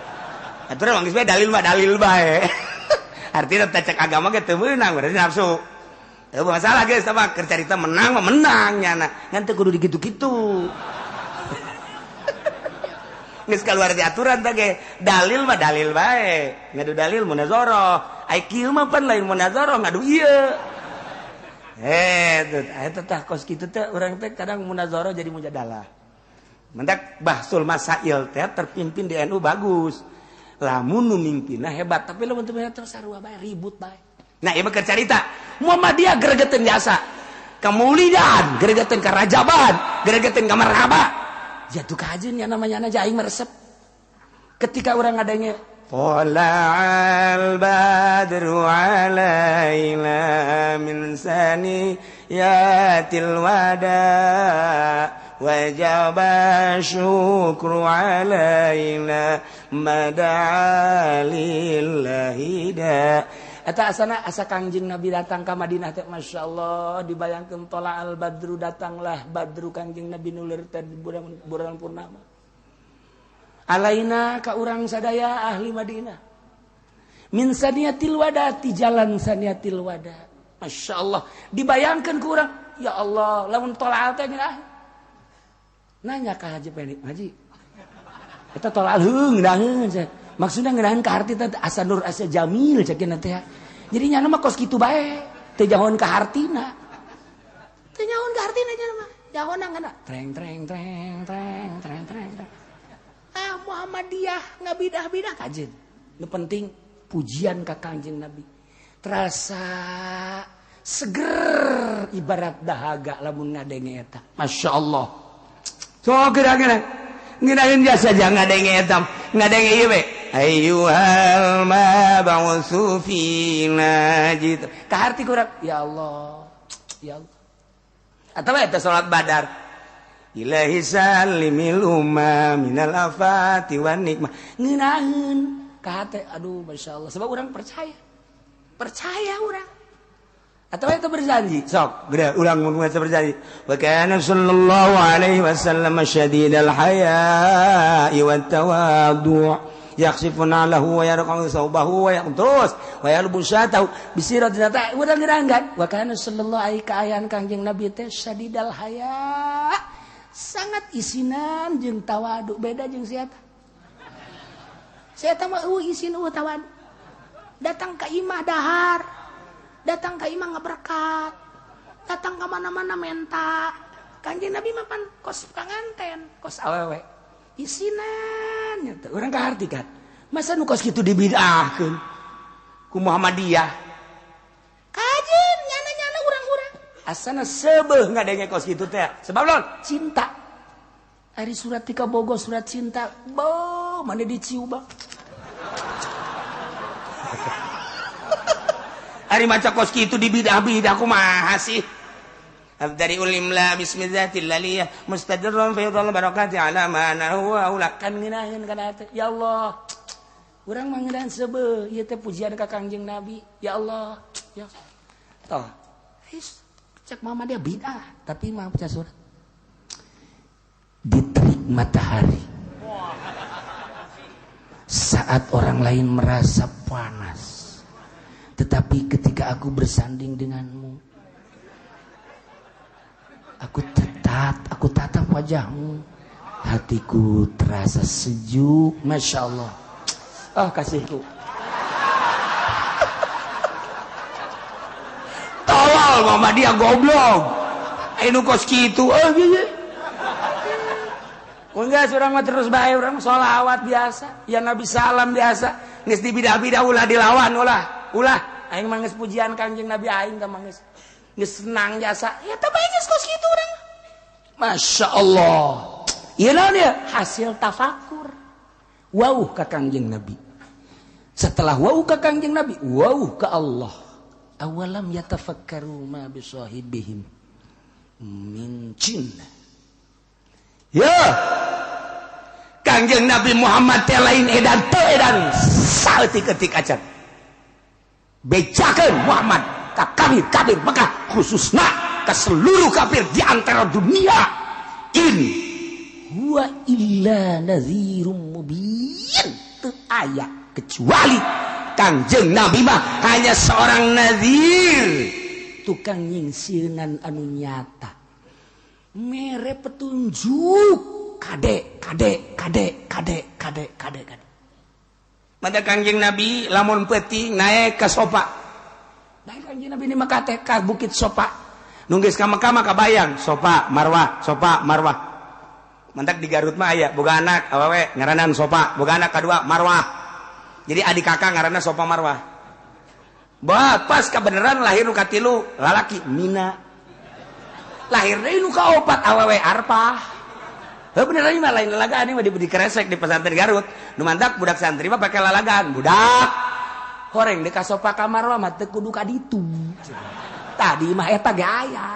Aturan geus bae dalil bae. Artinya teh cek agama ge teu meunang berarti nafsu. Teu masalah geus tah mah keur carita menang mah menang nyana. Ngan teu kudu dikitu-kitu. Geus kaluar di aturan teh ge dalil mah dalil bae. Ngadu dalil munazarah. Ai kieu mah pan lain munazarah ngadu ieu. Eta tah kos kitu teh urang teh kadang munazarah jadi mujadalah. Mendak bahsul masail teh terpimpin di NU bagus. Lamun nu mimpinna hebat, tapi lamun teu terus sarua bae ribut bae. Nah, ieu mah keur carita. Muhammadiyah gregeteun biasa. Kamaulidan, gregeteun ka rajaban, gregeteun ka marhaba. Jatuh ka hajeun nya namanya aja aing meresep. Ketika urang ngadenge Tala'al badru alaina min saniyatil wada' wajaba syukru alaina mada'a lillahi da. Eta asana asa Kangjeng Nabi datang ka Madinah teh masyaallah dibayangkeun tala'al badru datanglah badru Kangjeng Nabi nulir teh bulan purnama. Alaina ka urang sadaya ahli Madinah. Min saniyatil wada ti jalan saniyatil wada. Masyaallah dibayangkeun ku urang ya Allah lamun tala'al teh geus nanya ka Haji Penik, Haji. Eta tolak heung ngeunaheun cenah. Maksudna ngeunaheun ka harti teh asa nur asa jamil cekeun teh. Jadi nya mah kos kitu bae, teu jahoan ka hartina. Teu jahoan ka hartina nya mah. Jahoan ngana treng. Muhammadiyah ngabidah-bidah kajen. Nu penting pujian ka Kanjeng Nabi. Terasa seger ibarat dahaga lamun ngadenge eta. Masyaallah. So kira-kira nginain jasa jangan ngadenge etam ngadenge ieu we ayyuhal mab'utsu fina jit ka harti kurang ya Allah atawa eta salat badar ilahi salimil umma minal afati wan nikmah ngeunaheun ka hate aduh masyaallah sebab urang percaya urang atau itu berjanji sok gede ulang mun berjanji wa kana sallallahu alaihi wasallam syadidal haya'i wat tawaddu' yakhsifuna lahu wa yarqa'u thawbahu wa yaqtus wa yalbusatahu bisiratin ta urang ngerangan wa kana sallallahu alaihi kaayan Kangjeng Nabi teh syadidal haya sangat isinan jeung tawadu beda jeung siata mah isin tawadu datang ka imah dahar datang ke imah ngeberkat, datang ke mana-mana menta. Kanjeng Nabi mapan kos kanganten, kos awewe, isinan. Orang kaharti kan, masa nu kos gitu dibidahkeun ku Muhammadiyah. Kajen nyana urang-urang. Asana sebeuh ngadenge kos gitu teh. Sebab lon cinta. Ari surat tika bogo surat cinta, bo mana diciu bang. Ari maca kos kitu di bidah-bidah kumaha sih? dari ulimla bismillatil laliyah mustadirran fi dhall barakati ala ma huwa ulakan nginaheun kana teh ya Allah urang mangeunan seubeuh ieu teh pujian ka Kangjeng Nabi ya Allah ya toh cek mama dia bid'ah tapi mah baca surat di terik matahari saat orang lain merasa panas tetapi ketika aku bersanding denganmu aku tatap wajahmu hatiku terasa sejuk Masya Allah kasihku tolol mama dia goblok anu kos kitu enggak surang mah terus bae urang sholawat biasa ya Nabi salam biasa geus dibidah-bidah ulah dilawan ulah aing mah geus pujian Kangjeng Nabi aing ka mah geus senang jasa ya teh bae geus kos kitu urang Masya Allah ieu naon dia hasil tafakur wauh ka Kangjeng Nabi setelah wauh ka Kangjeng Nabi wauh ka Allah awalam yatafakkaru ma bisahibihim min jin ya Kangjeng Nabi Muhammad teh lain edan teu edan saeutik-eutik acan bejakeun Muhammad ka kafir Mekah khususna ka seluruh kafir di antara dunia ini huwa illa nadhirum mubin teu aya kecuali Kangjeng Nabi mah hanya seorang nadhir tukang nyingsieungan anu nyata mere petunjuk kade mata Kangjeng Nabi lamun peuting naik ka sopa naik Kangjeng Nabi ni maka teh ka bukit sopa nunggeus ka Mekah mah kabayang sopa marwah mantak di Garut mah aya boga anak awewe ngaranan sopa boga anak kadua marwah jadi adik kakak ngaranna sopa marwah pas kebenaran lahir nu katilu lalaki Mina lahir deui nu kaopat awewe Arpah bener aja mah lain lalagaan ini mah di keresek di pesantren Garut nu mantak budak santri mah pakai lalagaan budak horeng di kasopa kamar mah teu kudu ka ditu tadi mah eta ge aya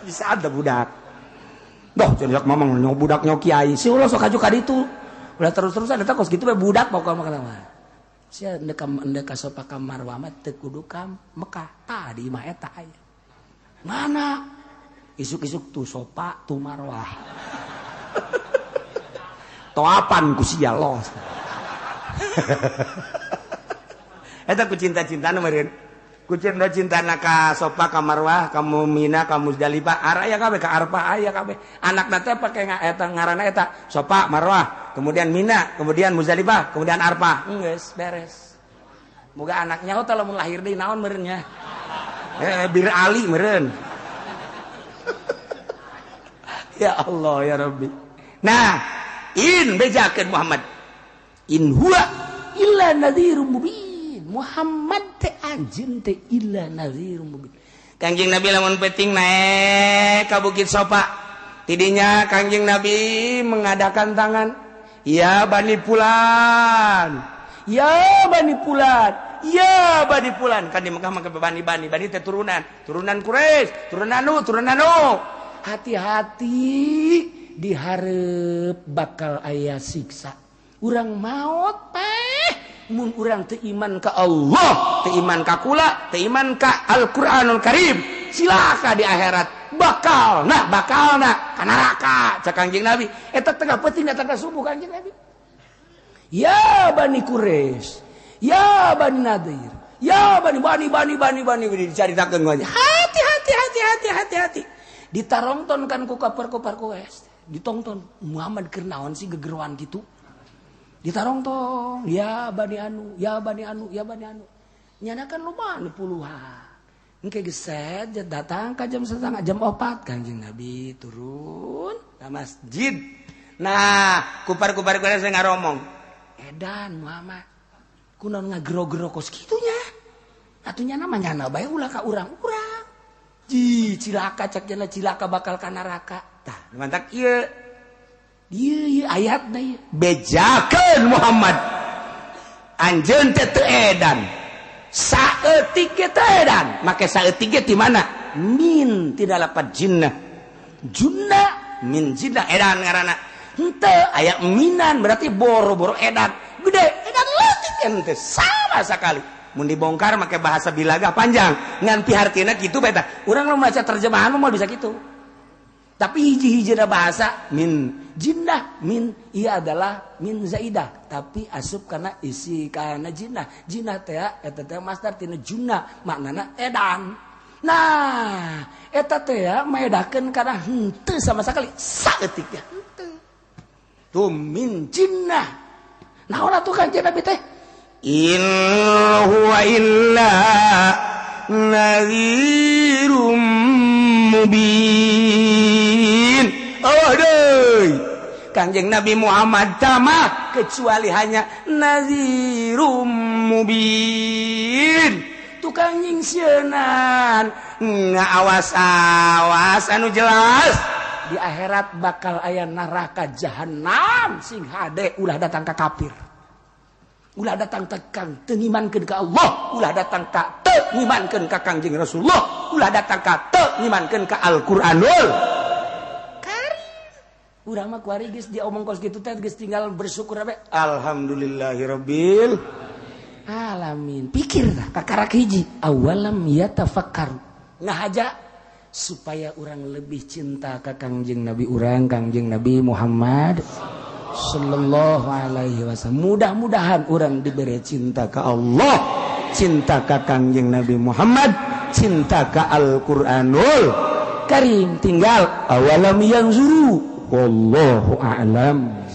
bisa ada budak doh cendak mamang nyok budak nyok kiai si ulah sok aju ka ditu ulah terus-terusan eta kos kitu we budak pokokna mah sia endek kasopa kamar mah teu kudu ka Mekah tadi mah eta aya mana isuk-isuk tuh sopa tuh marwah toapan ku sia los eta ku cinta-cintana meureun ku cinta-cintana ka sopa ka marwah ka Mina ka Muzdalifah araya kabeh ka Arfah aya kabeh anakna teh pake eta ngaranna eta sopa marwah kemudian Mina kemudian Muzdalifah kemudian Arfah geus beres moga anaknya teh lamun lahir deui naon meureun nya Bir Ali meureun ya Allah ya Rabbi nah in bejakeun Muhammad in huwa illa nadhirum mubin Muhammad teh anjeun teh illa nadhirum mubin Kangjeng Nabi lamun peuting naek ka bukit sopa tidinya Kangjeng Nabi mengadakan tangan ya Bani Fulan ya Bani Fulan ya Bani Fulan kan di Mekah mah bani teh turunan Quraisy turunan nu hati-hati di hareup bakal aya siksa urang maot teh mun urang teu iman ka Allah teu iman ka kula teu iman ka Al-Qur'anul Karim silaka di akhirat bakalna ka neraka cak Kangjeng Nabi eta tengah peuting datang ka subuh Kangjeng Nabi ya Bani Quraisy ya Bani Nadir ya Bani dicaritakeun aja hati ditarongtonkan ku kapar-kapar kues ditongton Muhammad keur naon sih gegeruan gitu ditarongton ya Bani anu nyana kan lumayan puluhan engke geset datang ka jam 3:30 jam 4 Kangjeng Nabi turun ka masjid nah kupar-kupar kues ngaromong edan Muhammad kunaon ngagero-gero kos kitunya atunya namanya bae ulah ka urang-urang cilaka cak jana cilaka bakal ka neraka tah mantap ieu ayatna ieu bejakeun Muhammad anjeun teh teu edan saeutik teh edan make saeutik ti mana min tidak lapat jinnah. Junna min jinnah edan ngaranna. Henteu aya minan berarti boro-boro edan. Gede edan leutik ente sama sekali. Mun dibongkar make bahasa bilaga panjang ngan pihartina kitu beta. Urang nu maca terjemahan mah bisa kitu. Tapi hiji-hijina bahasa min jinnah min ia adalah min zaidah tapi asup kana isi kana jinnah. Jinnah teh eta teh masdar tina junna maknana edan. Nah, eta teh maedakeun kana henteu sama sekali saeutik ya. Henteu. Tu min jinnah. Naon atuh Kanjeng Nabi teh? In huwa illa nadhirum mubin. Oh deui. Kanjeng Nabi Muhammad tamah kecuali hanya nadhirum mubin. Tukang nyingsieun ngaawas-awas anu jelas di akhirat bakal aya neraka jahanam sing hade ulah datang ka kafir. Ulah datang tekang teu ngimankeun ka Allah, ulah datang ka teu ngimankeun ka Kangjeng Rasulullah, ulah datang ka teu ngimankeun ka Al-Qur'anul Karim. Urang mah kuari geus diomong kos kitu teh geus tinggal bersyukur we. Alhamdulillahirabbil alamin. Pikir dah kakarak hiji, awalam yatafakkaru. Ngahaja supaya orang lebih cinta ka Kangjeng Nabi urang, Kangjeng Nabi Muhammad sallallahu alaihi wasallam. Mudah-mudahan orang diberi cinta ka Allah, cinta ka Kangjeng Nabi Muhammad, cinta ka Al-Qur'anul Karim. Tinggal awalam yanzuru wallahu a'lam.